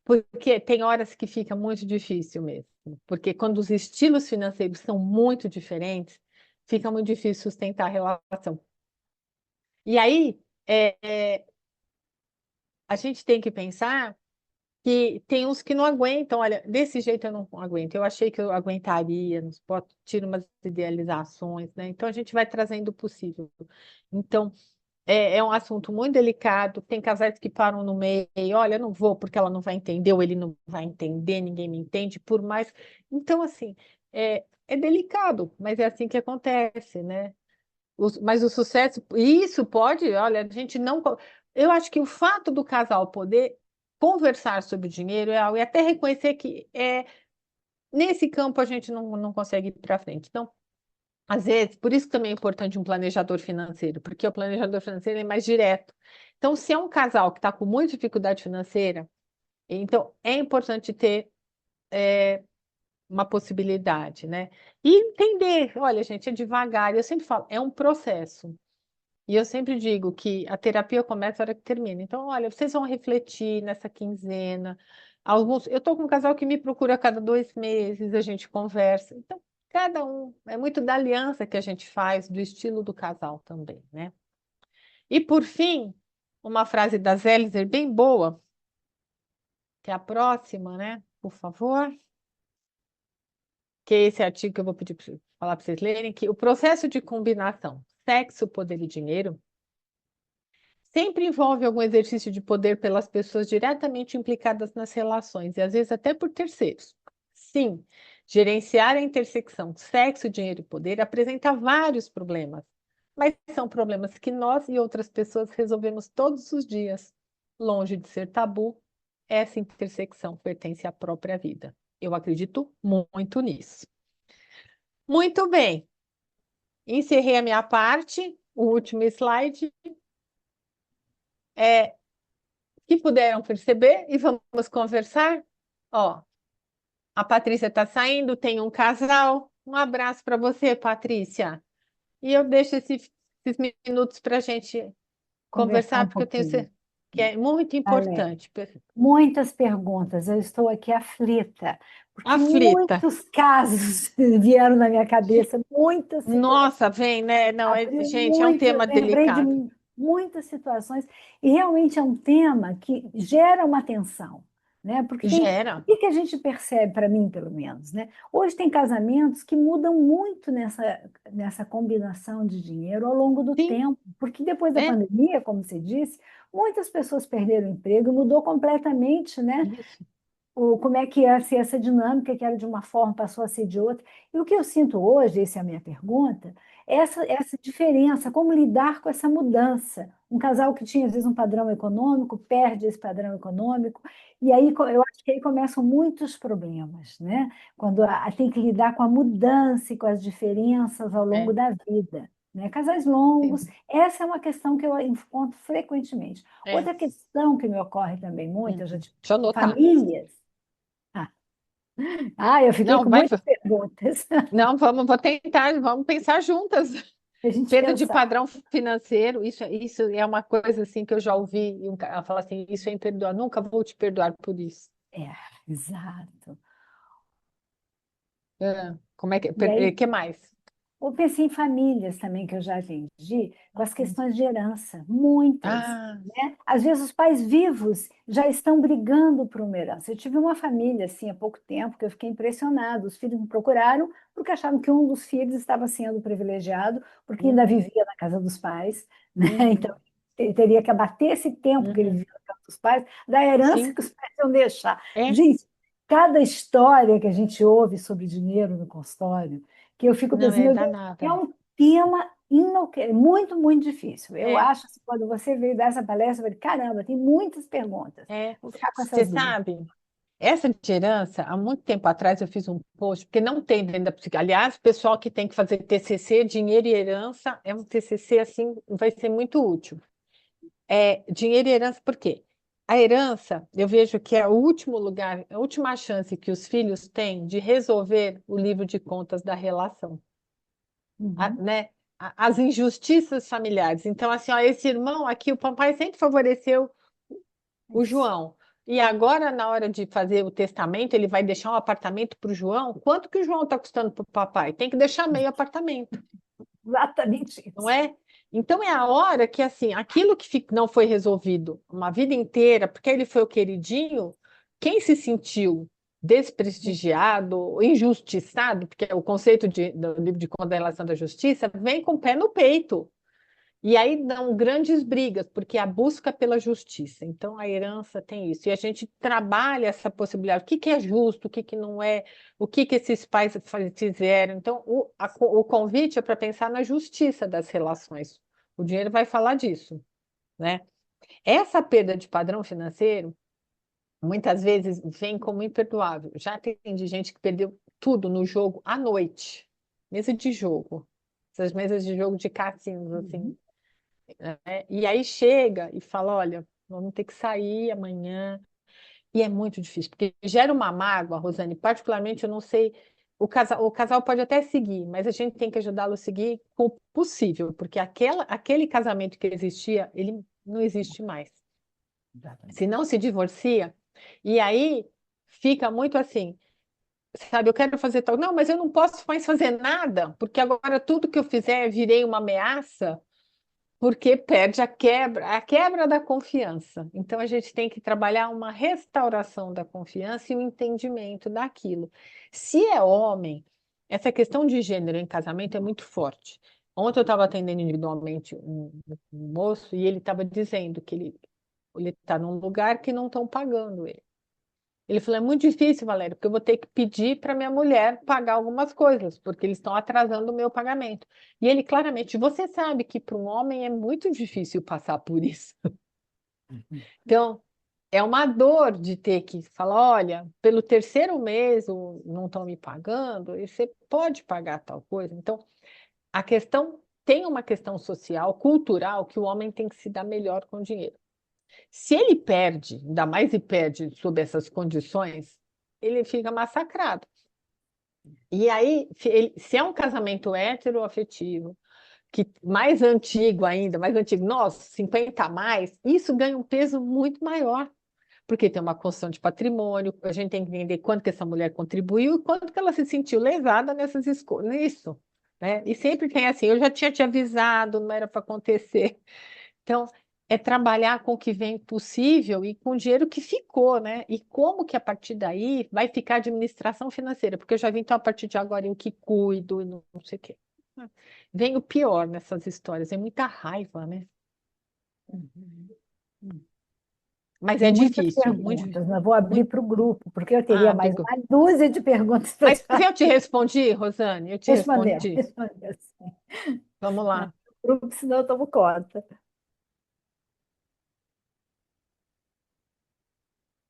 Porque tem horas que fica muito difícil mesmo. Porque quando os estilos financeiros são muito diferentes, fica muito difícil sustentar a relação. E aí, a gente tem que pensar que tem uns que não aguentam. Olha, desse jeito eu não aguento. Eu achei que eu aguentaria, tiro umas idealizações, né? Então a gente vai trazendo o possível. Então, é um assunto muito delicado. Tem casais que param no meio, olha, eu não vou porque ela não vai entender, ou ele não vai entender, ninguém me entende, por mais. Então, assim, é delicado, mas é assim que acontece, né? Mas o sucesso, e isso pode, olha, a gente não. Eu acho que o fato do casal poder conversar sobre dinheiro é algo, e até reconhecer que nesse campo a gente não consegue ir para frente. Então, às vezes, por isso que também é importante um planejador financeiro, porque o planejador financeiro é mais direto. Então, se é um casal que está com muita dificuldade financeira, então é importante ter uma possibilidade, né? E entender, olha, gente, é devagar. Eu sempre falo, é um processo. E eu sempre digo que a terapia começa a hora que termina. Então, olha, vocês vão refletir nessa quinzena. Eu estou com um casal que me procura a cada 2 meses, a gente conversa. Então, cada um, é muito da aliança que a gente faz, do estilo do casal também, né? E por fim, uma frase da Zelizer bem boa, que é a próxima, né? Por favor. Que é esse artigo que eu vou pedir para falar para vocês lerem, que o processo de combinação sexo, poder e dinheiro sempre envolve algum exercício de poder pelas pessoas diretamente implicadas nas relações, e às vezes até por terceiros. Sim, gerenciar a intersecção sexo, dinheiro e poder apresenta vários problemas, mas são problemas que nós e outras pessoas resolvemos todos os dias. Longe de ser tabu, essa intersecção pertence à própria vida. Eu acredito muito nisso. Muito bem, encerrei a minha parte, o último slide. Que puderam perceber e vamos conversar. Ó, a Patrícia está saindo, tem um casal. Um abraço para você, Patrícia. E eu deixo esses minutos para a gente Conversar conversar, um porque eu tenho pouquinho. certeza que é muito Ale, importante. muitas perguntas. Eu estou aqui aflita, porque Aflita. muitos casos vieram na minha cabeça, muitas situações. Nossa, vem, né? Não, Abriu gente, é um muito, eu tema lembrei de delicado. muitas situações, e realmente é um tema que gera uma tensão, né? Porque o Gera. que que a gente percebe, para mim, pelo menos, né? Hoje tem casamentos que mudam muito nessa combinação de dinheiro ao longo do Sim, tempo, porque depois da é pandemia, como você disse, muitas pessoas perderam o emprego, mudou completamente, né? isso. Como é que ia ser essa dinâmica, que era de uma forma, passou a ser de outra. E o que eu sinto hoje, essa é a minha pergunta, essa diferença, como lidar com essa mudança. Um casal que tinha, às vezes, um padrão econômico, perde esse padrão econômico, e aí eu acho que aí começam muitos problemas, né? Quando tem que lidar com a mudança e com as diferenças ao longo É, da vida. Né? Casais longos, sim. essa é uma questão que eu encontro frequentemente. É. Outra questão que me ocorre também muito, eu já tive Deixa eu anotar. famílias. Ah, eu fiquei Não, com vai. muitas perguntas Não, vou tentar, vamos pensar juntas. para a gente Perda de pensar. padrão financeiro, isso é uma coisa assim que eu já ouvi, e um cara falar assim, isso é imperdoável, nunca vou te perdoar por isso. É, exato. Como é E aí, que mais? eu pensei em famílias também que eu já atendi, com as questões de herança, muitas. Ah, Né? Às vezes os pais vivos já estão brigando por uma herança. Eu tive uma família assim há pouco tempo que eu fiquei impressionada. Os filhos me procuraram porque achavam que um dos filhos estava sendo privilegiado, porque ainda uhum, vivia na casa dos pais, né? Então uhum, ele teria que abater esse tempo que ele uhum. vivia na casa dos pais, da herança Sim, que os pais iam deixar. é, Gente, cada história que a gente ouve sobre dinheiro no consultório, que eu fico não pensando, é meu Deus, é danada. um tema muito, muito difícil. Eu É, acho que quando você veio dar essa palestra, eu falei, caramba, tem muitas perguntas. é. Vou ficar com Você essas duas. sabe, essa de herança, há muito tempo atrás eu fiz um post, porque não tem dentro da psicologia. Aliás, o pessoal que tem que fazer TCC, dinheiro e herança, é um TCC assim, vai ser muito útil. Dinheiro e herança, por quê? A herança, eu vejo que é o último lugar, a última chance que os filhos têm de resolver o livro de contas da relação, Uhum. né? As injustiças familiares. Então, assim, ó, esse irmão aqui, o papai sempre favoreceu o Isso. João. E agora, na hora de fazer o testamento, ele vai deixar um apartamento para o João. Quanto que o João está custando para o papai? Tem que deixar meio apartamento. Exatamente Não isso. é? Então é a hora que assim, aquilo que não foi resolvido uma vida inteira, porque ele foi o queridinho, quem se sentiu desprestigiado, injustiçado, porque o conceito do livro de conta da relação da justiça vem com o pé no peito. E aí dão grandes brigas, porque a busca pela justiça. Então, a herança tem isso. E a gente trabalha essa possibilidade. O que que é justo, o que que não é, o que que esses pais fizeram. Então, o convite é para pensar na justiça das relações. O dinheiro vai falar disso, né? Essa perda de padrão financeiro, muitas vezes, vem como imperdoável. Já tem de gente que perdeu tudo no jogo à noite. Mesa de jogo. Essas mesas de jogo de cassinos, assim, Uhum. né? E aí chega e fala: olha, vamos ter que sair amanhã. E é muito difícil, porque gera uma mágoa, Rosane. Particularmente, eu não sei. O casal pode até seguir, mas a gente tem que ajudá-lo a seguir com o possível, porque aquele casamento que existia, ele não existe mais. Se não Exatamente. se divorcia, e aí fica muito assim, sabe? Eu quero fazer tal. Não, mas eu não posso mais fazer nada, porque agora tudo que eu fizer virei uma ameaça. Porque perde a quebra da confiança. Então, a gente tem que trabalhar uma restauração da confiança e o entendimento daquilo. Se é homem, essa questão de gênero em casamento é muito forte. Ontem eu estava atendendo individualmente um moço e ele estava dizendo que ele está num lugar que não estão pagando ele. Ele falou: é muito difícil, Valéria, porque eu vou ter que pedir para minha mulher pagar algumas coisas, porque eles estão atrasando o meu pagamento. E ele claramente, você sabe que para um homem é muito difícil passar por isso. Então, é uma dor de ter que falar: olha, pelo terceiro mês não estão me pagando, e você pode pagar tal coisa. Então, a questão tem uma questão social, cultural, que o homem tem que se dar melhor com o dinheiro. Se ele perde, ainda mais e perde sob essas condições, ele fica massacrado. E aí, se é um casamento heteroafetivo, que mais antigo ainda, mais antigo, nossa, 50 a mais, isso ganha um peso muito maior, porque tem uma construção de patrimônio, a gente tem que entender quanto que essa mulher contribuiu e quanto que ela se sentiu lesada nessas escolhas, nisso, né? E sempre tem assim, eu já tinha te avisado, não era para acontecer. Então, é trabalhar com o que vem possível e com o dinheiro que ficou, né? E como que a partir daí vai ficar a administração financeira? Porque eu já vi, então, a partir de agora, eu que cuido, e não sei o quê. Vem o pior nessas histórias, é muita raiva, né? Uhum. Mas é Tem muitas difícil, muito perguntas, difícil. mas vou abrir Muito... para o grupo, porque eu teria Ah, mais uma dúzia de perguntas para mas te fazer. eu te respondi, Rosane, eu te Respondeu, respondi. respondeu sim. Vamos lá. Grupo, senão eu tomo conta.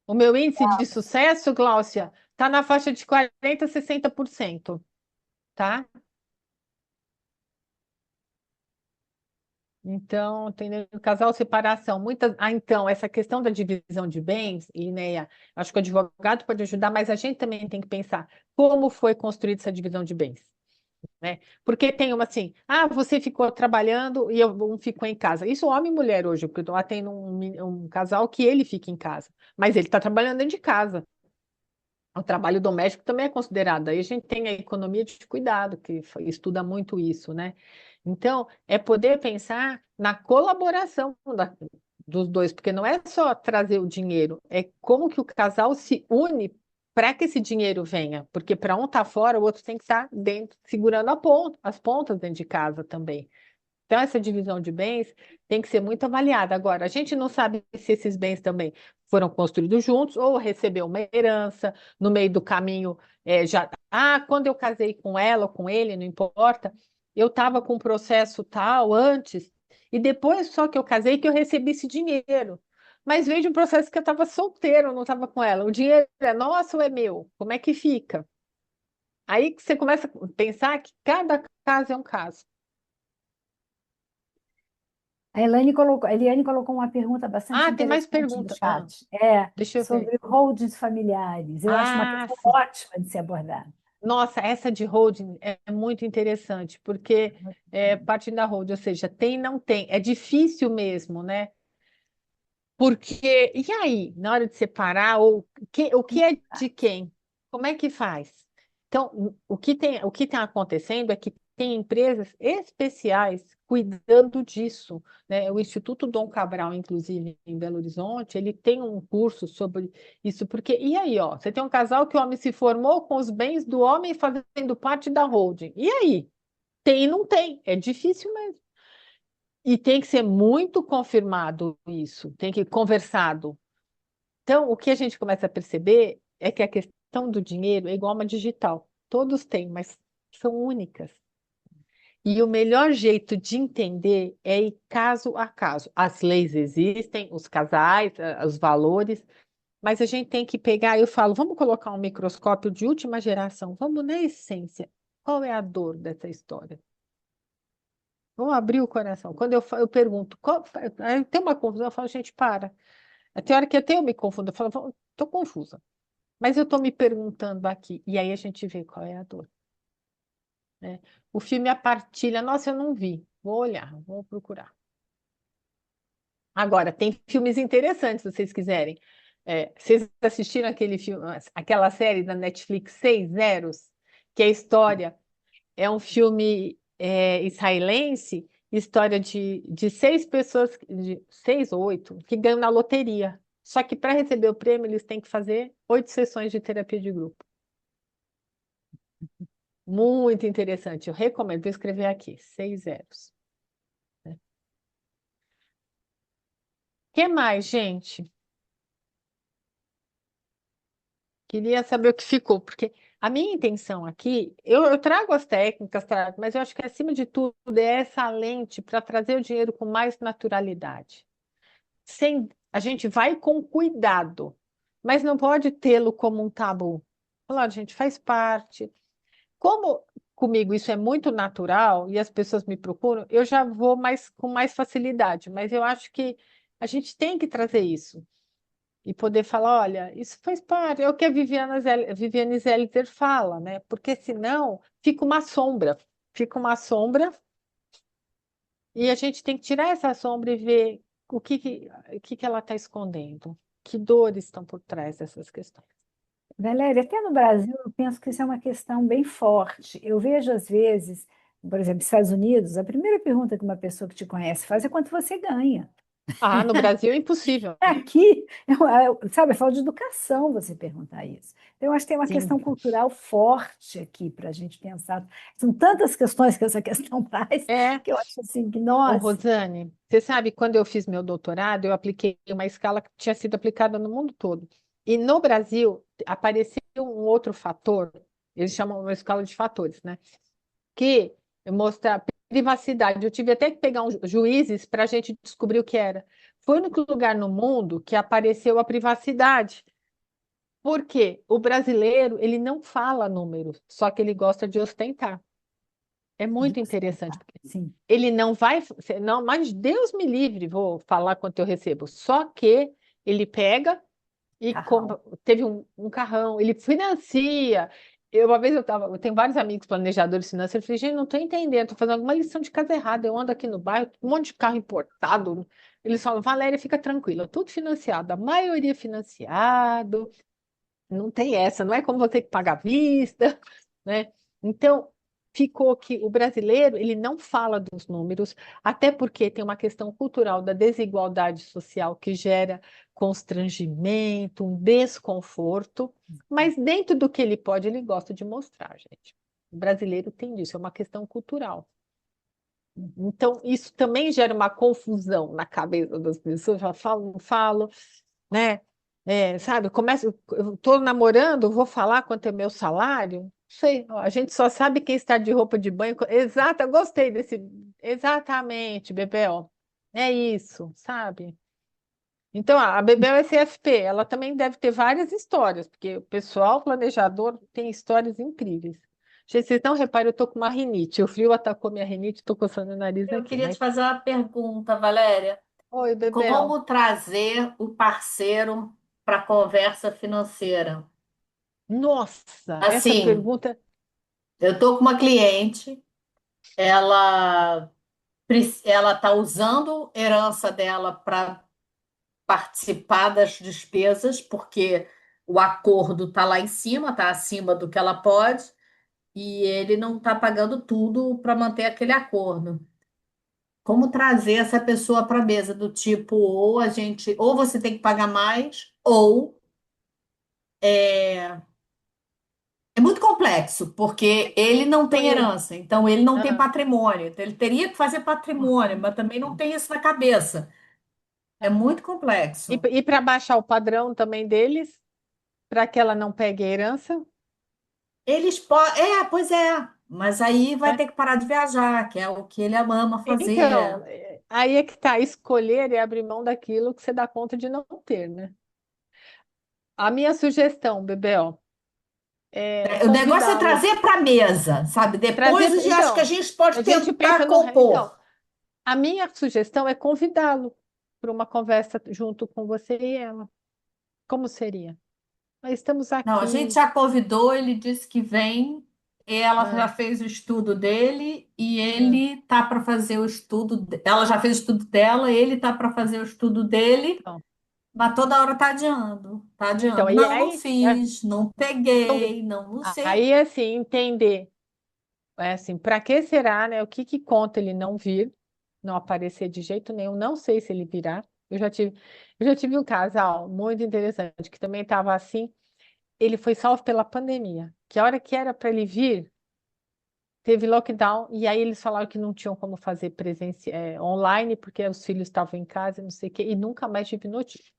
O meu índice de sucesso, Gláucia, está na faixa de 40 a 60%, tá? Então, tem no casal separação. Muitas, então, essa questão da divisão de bens, Linéia, acho que o advogado pode ajudar, mas a gente também tem que pensar como foi construída essa divisão de bens, né? Porque tem uma assim, você ficou trabalhando e um ficou em casa. Isso homem e mulher hoje, porque lá tem um casal que ele fica em casa, mas ele está trabalhando dentro de casa. O trabalho doméstico também é considerado. Aí a gente tem a economia de cuidado, que estuda muito isso, né? Então, é poder pensar na colaboração dos dois, porque não é só trazer o dinheiro, é como que o casal se une para que esse dinheiro venha. Porque para um estar fora, o outro tem que estar dentro, segurando as pontas dentro de casa também. Então, essa divisão de bens tem que ser muito avaliada. Agora, a gente não sabe se esses bens também foram construídos juntos ou recebeu uma herança no meio do caminho. Já, quando eu casei com ela ou com ele, não importa, eu estava com um processo tal antes, e depois só que eu casei que eu recebi esse dinheiro. Mas veio de um processo que eu estava solteiro, eu não estava com ela. O dinheiro é nosso ou é meu? Como é que fica? Aí que você começa a pensar que cada caso é um caso. A Eliane colocou uma pergunta bastante Tem mais interessante no pergunta. chat. Deixa eu ver. Sobre holdings familiares. Eu acho uma questão Sim. ótima de ser abordada. Nossa, essa de holding é muito interessante, porque é parte da holding, ou seja, tem e não tem. É difícil mesmo, né? Porque, e aí, na hora de separar, o que é de quem? Como é que faz? Então, o que tem acontecendo é que tem empresas especiais cuidando disso, né? O Instituto Dom Cabral, inclusive, em Belo Horizonte, ele tem um curso sobre isso, porque, e aí, ó, você tem um casal que o homem se formou com os bens do homem fazendo parte da holding. E aí? Tem e não tem, é difícil mesmo. E tem que ser muito confirmado isso, tem que conversado. Então, o que a gente começa a perceber é que a questão do dinheiro é igual uma digital. Todos têm, mas são únicas. E o melhor jeito de entender é ir caso a caso. As leis existem, os casais, os valores, mas a gente tem que pegar, eu falo, vamos colocar um microscópio de última geração, vamos na essência. Qual é a dor dessa história? Vamos abrir o coração. Quando eu pergunto, aí tem uma confusão, eu falo, gente, para. Tem hora que até eu me confundo, eu falo, estou confusa. Mas eu estou me perguntando aqui. E aí a gente vê qual é a dor, né? O filme A Partilha, nossa, eu não vi. Vou olhar, vou procurar. Agora, tem filmes interessantes, se vocês quiserem. Vocês assistiram aquele filme, aquela série da Netflix, Seis Zeros? Que é a história, é um filme israelense, história de seis pessoas, de seis ou oito, que ganham na loteria. Só que para receber o prêmio, eles têm que fazer 8 sessões de terapia de grupo. Muito interessante. Eu recomendo. Vou escrever aqui, 6 zeros. O que mais, gente? Queria saber o que ficou, porque a minha intenção aqui, eu trago as técnicas, mas eu acho que acima de tudo é essa lente para trazer o dinheiro com mais naturalidade. A gente vai com cuidado, mas não pode tê-lo como um tabu. Falar, gente, faz parte. Como comigo isso é muito natural e as pessoas me procuram, eu já vou com mais facilidade, mas eu acho que a gente tem que trazer isso e poder falar, olha, isso faz parte, é o que a Viviane Zelliter fala, né? Porque senão fica uma sombra e a gente tem que tirar essa sombra e ver o que ela está escondendo, que dores estão por trás dessas questões. Valéria, até no Brasil, eu penso que isso é uma questão bem forte. Eu vejo, às vezes, por exemplo, nos Estados Unidos, a primeira pergunta que uma pessoa que te conhece faz é quanto você ganha. No Brasil é impossível. Aqui, sabe, é falta de educação você perguntar isso. Então, eu acho que tem uma Sim. questão cultural forte aqui para a gente pensar. São tantas questões que essa questão traz, que eu acho assim que, Ô, nossa, Rosane, você sabe, quando eu fiz meu doutorado, eu apliquei uma escala que tinha sido aplicada no mundo todo. E no Brasil apareceu um outro fator, eles chamam uma escala de fatores, né? Que mostra privacidade. Eu tive até que pegar uns juízes para a gente descobrir o que era. Foi o único lugar no mundo que apareceu a privacidade. Porque o brasileiro, ele não fala números, só que ele gosta de ostentar. É De muito você interessante, tentar. porque Sim. ele não vai, não, mas Deus me livre, vou falar quanto eu recebo. Só que ele pega e Carrão. teve um carrão, ele financia. Uma vez eu tenho vários amigos planejadores financeiros, eu falei, gente, não estou entendendo, estou fazendo alguma lição de casa errada. Eu ando aqui no bairro, um monte de carro importado. Eles falam, Valéria, fica tranquila, tudo financiado, a maioria financiado, não tem essa, não é como você que paga à vista, né? Então, ficou que o brasileiro, ele não fala dos números, até porque tem uma questão cultural da desigualdade social que gera constrangimento, um desconforto, mas dentro do que ele pode, ele gosta de mostrar, gente. O brasileiro tem isso, é uma questão cultural. Então, isso também gera uma confusão na cabeça das pessoas, já falo, não falo, né? Sabe, eu estou namorando, vou falar quanto é meu salário? Não sei, ó, a gente só sabe quem está de roupa de banho. Exato, eu gostei desse. Exatamente, Bebel. É isso, sabe? Então, a Bebel é CFP, ela também deve ter várias histórias, porque o pessoal planejador tem histórias incríveis. Gente, vocês não reparam, eu estou com uma rinite. O frio atacou minha rinite, estou coçando o nariz Eu aqui, queria te mas. fazer uma pergunta, Valéria. Oi, Bebel. Como trazer o parceiro para a conversa financeira? Nossa, essa Assim, pergunta. eu estou com uma cliente, ela ela está usando herança dela para participar das despesas, porque o acordo está lá em cima, está acima do que ela pode, e ele não está pagando tudo para manter aquele acordo. Como trazer essa pessoa para a mesa do tipo, ou a gente, ou você tem que pagar mais, ou é muito complexo, porque ele não tem Conhe- herança, então ele não tem Ah, patrimônio. Então, ele teria que fazer patrimônio, mas também não tem isso na cabeça. É ah. muito E, complexo. e para baixar o padrão também deles, para que ela não pegue a herança, Eles podem. É, pois é. Mas aí vai né? ter que parar de viajar, que é o que ele ama Então, fazer. aí é que tá, escolher e abrir mão daquilo que você dá conta de não ter, né? A minha sugestão, Bebel, é O negócio é convidá-lo, trazer para a mesa, sabe? Depois trazer, eu já acho que a então, gente pode a gente pensa tentar no, então, compor. a minha sugestão é convidá-lo para uma conversa junto com você e ela. Como seria? Nós estamos Não, a gente aqui, já convidou, ele disse que vem. Ela já né? fez o estudo dele e Ah, ele tá para fazer o estudo. Ela já fez o estudo dela, ele tá para fazer o estudo dele, então, mas toda hora tá adiando, tá então, adiando. e Não, não aí, fiz, não peguei, não, não sei. aí assim, entender. É assim, para que será, né? O que que conta ele não vir, não aparecer de jeito nenhum? Não sei se ele virá. Eu já tive um casal muito interessante que também estava assim. Ele foi salvo pela pandemia, que a hora que era para ele vir, teve lockdown e aí eles falaram que não tinham como fazer online porque os filhos estavam em casa, não sei o quê, e nunca mais tive notícia.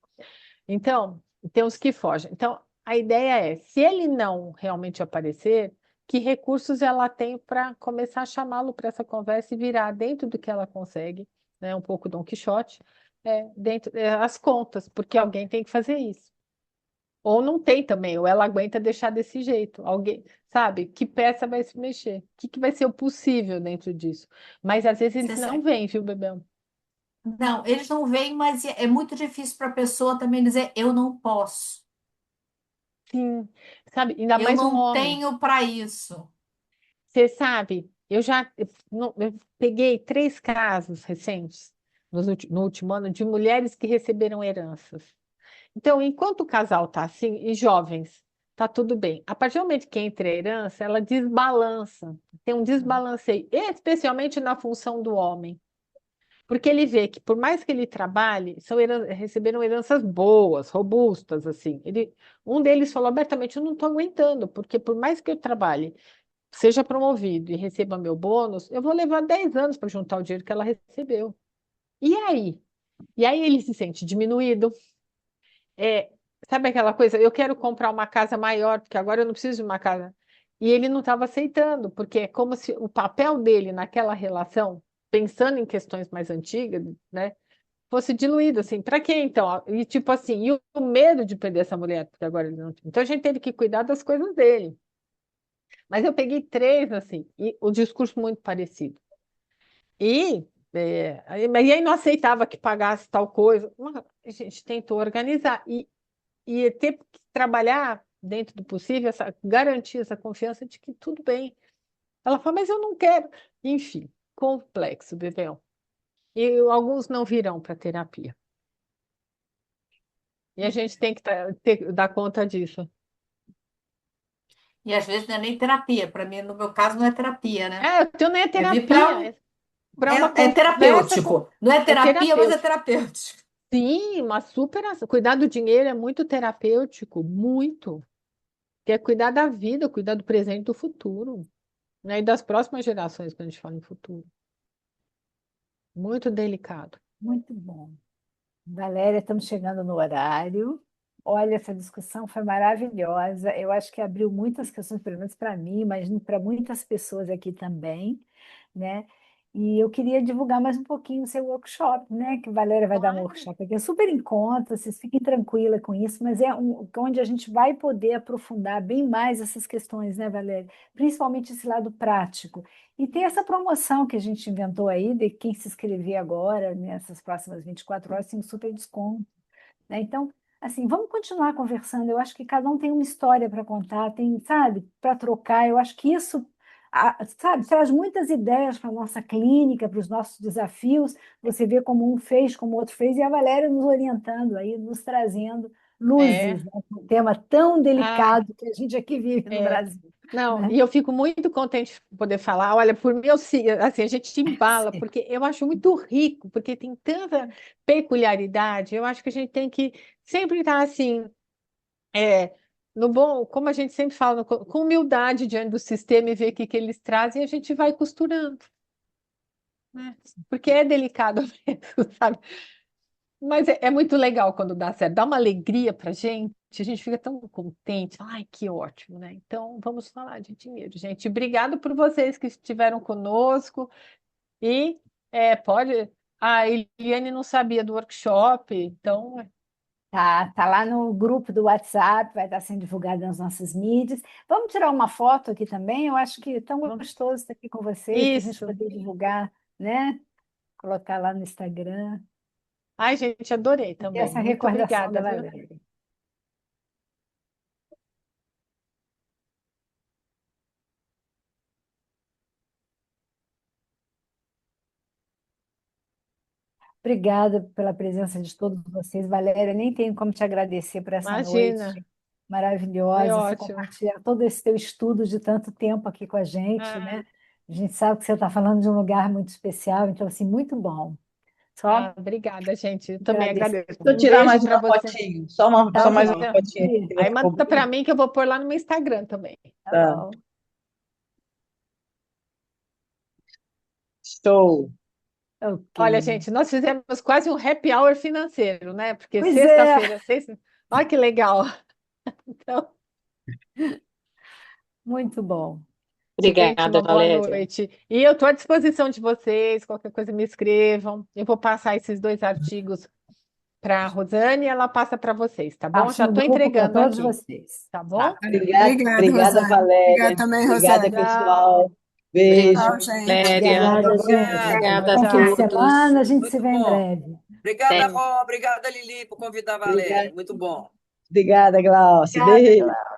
Então, tem os que fogem. Então, a ideia é, se ele não realmente aparecer, que recursos ela tem para começar a chamá-lo para essa conversa e virar dentro do que ela consegue, né, um pouco Dom Quixote, as contas, porque alguém tem que fazer isso. Ou não tem também, ou ela aguenta deixar desse jeito. Alguém, sabe, que peça vai se mexer? O que que vai ser o possível dentro disso? Mas às vezes eles não vêm, viu, Bebel? Não, eles não veem, mas é muito difícil para a pessoa também dizer eu não posso, Sim, sabe, ainda eu mais um não homem. tenho para isso. Você sabe, eu peguei 3 casos recentes, no último ano, de mulheres que receberam heranças. Então, enquanto o casal está assim, e jovens, está tudo bem. A partir do momento que entra a herança, ela desbalança, tem um desbalanceio, especialmente na função do homem. Porque ele vê que, por mais que ele trabalhe, receberam heranças boas, robustas, assim. Um deles falou abertamente: eu não estou aguentando, porque por mais que eu trabalhe, seja promovido e receba meu bônus, eu vou levar 10 anos para juntar o dinheiro que ela recebeu. E aí? E aí ele se sente diminuído. É, sabe aquela coisa? Eu quero comprar uma casa maior, porque agora eu não preciso de uma casa. E ele não estava aceitando, porque é como se o papel dele naquela relação, pensando em questões mais antigas, né, fosse diluído, assim, para quê então? E tipo assim, e o medo de perder essa mulher, porque agora ele não tinha. Então a gente teve que cuidar das coisas dele. Mas eu peguei três, assim, e o discurso muito parecido. E, aí não aceitava que pagasse tal coisa. Mas a gente tentou organizar e ter que trabalhar dentro do possível, garantir essa confiança de que tudo bem. Ela fala, mas eu não quero. Enfim, complexo, Bebel. E alguns não virão para terapia. E a gente tem que dar conta disso. E às vezes não é nem terapia. Para mim, no meu caso, não é terapia, né? O teu não é É vir para terapia, para uma é conversa terapêutico. Não é é terapia, mas é terapêutico. terapêutico. Sim, uma super. Cuidar do dinheiro é muito terapêutico, muito. Que é cuidar da vida, cuidar do presente e do futuro, né? E das próximas gerações, quando a gente fala em futuro. Muito delicado. Muito bom. Valéria, estamos chegando no horário. Olha, essa discussão foi maravilhosa. Eu acho que abriu muitas questões, pelo menos para mim, mas para muitas pessoas aqui também, né? E eu queria divulgar mais um pouquinho o seu workshop, né? Que a Valéria vai dar um Claro. workshop aqui. É super em conta, vocês fiquem tranquilas com isso, mas é onde a gente vai poder aprofundar bem mais essas questões, né, Valéria? Principalmente esse lado prático. E tem essa promoção que a gente inventou aí, de quem se inscrever agora, nessas próximas 24 horas, tem um super desconto, né? Então, assim, vamos continuar conversando. Eu acho que cada um tem uma história para contar, tem, sabe, para trocar. Eu acho que isso, sabe, traz muitas ideias para a nossa clínica, para os nossos desafios. Você vê como um fez, como o outro fez, e a Valéria nos orientando aí, nos trazendo luzes, É. né? Um tema tão Ah, delicado que a gente aqui vive no é. Brasil, Não, né? e eu fico muito contente de poder falar. Olha, por mim, assim, a gente embala, Sim. porque eu acho muito rico, porque tem tanta peculiaridade. Eu acho que a gente tem que sempre estar assim, no bom, como a gente sempre fala, com humildade diante do sistema e ver o que eles trazem, e a gente vai costurando, né? Porque é delicado mesmo, sabe? Mas é muito legal quando dá certo, dá uma alegria pra gente, a gente fica tão contente. Ai, que ótimo, né? Então, vamos falar de dinheiro, gente. Obrigado por vocês que estiveram conosco. E pode. A Eliane não sabia do workshop, então. Tá lá no grupo do WhatsApp, vai estar sendo divulgado nas nossas mídias. Vamos tirar uma foto aqui também? Eu acho que é tão gostoso estar aqui com vocês, para a gente Isso. poder divulgar, né? Colocar lá no Instagram. Ai, gente, adorei E também. essa Muito recordação da obrigada, viu? Valéria. Obrigada pela presença de todos vocês. Valéria, nem tenho como te agradecer por essa Imagina, noite foi maravilhosa, você ótimo. compartilhar todo esse teu estudo de tanto tempo aqui com a gente, Ah, né? A gente sabe que você está falando de um lugar muito especial, então, assim, muito bom. Só obrigada, gente. Eu também agradecer. agradeço. Deixa eu Um tirar beijo mais para uma você. fotinho, Tá só mais bom. uma fotinha que Isso, ela Aí ficou manda para bonita. mim que eu vou pôr lá no meu Instagram também. tá Tá, bom. show. Ok. Olha, gente, nós fizemos quase um happy hour financeiro, né? Porque Pois é, sexta-feira, sexta. Olha que legal. Então, muito bom. gente, Obrigada, uma boa Valéria. noite. E eu estou à disposição de vocês, qualquer coisa me escrevam. Eu vou passar esses dois artigos para a Rosane e ela passa para vocês, tá bom? Passo Já no estou grupo para entregando todos aqui, vocês. tá bom? Tá. Obrigada, Obrigada, Rosane. Obrigada Valéria. também, Obrigada, Rosane. pessoal. Tchau. Beijo. Tchau, Beijo, gente. Valéria. Obrigada, gente. Obrigado, Obrigada a Bom fim de todos. semana. A gente se muito vê em bom. breve. Obrigada, Até. Rô. Obrigada, Lili, por convidar a Obrigada, Valéria. Muito bom. obrigada, Glaucia. Obrigada, Beijo. Cláudia.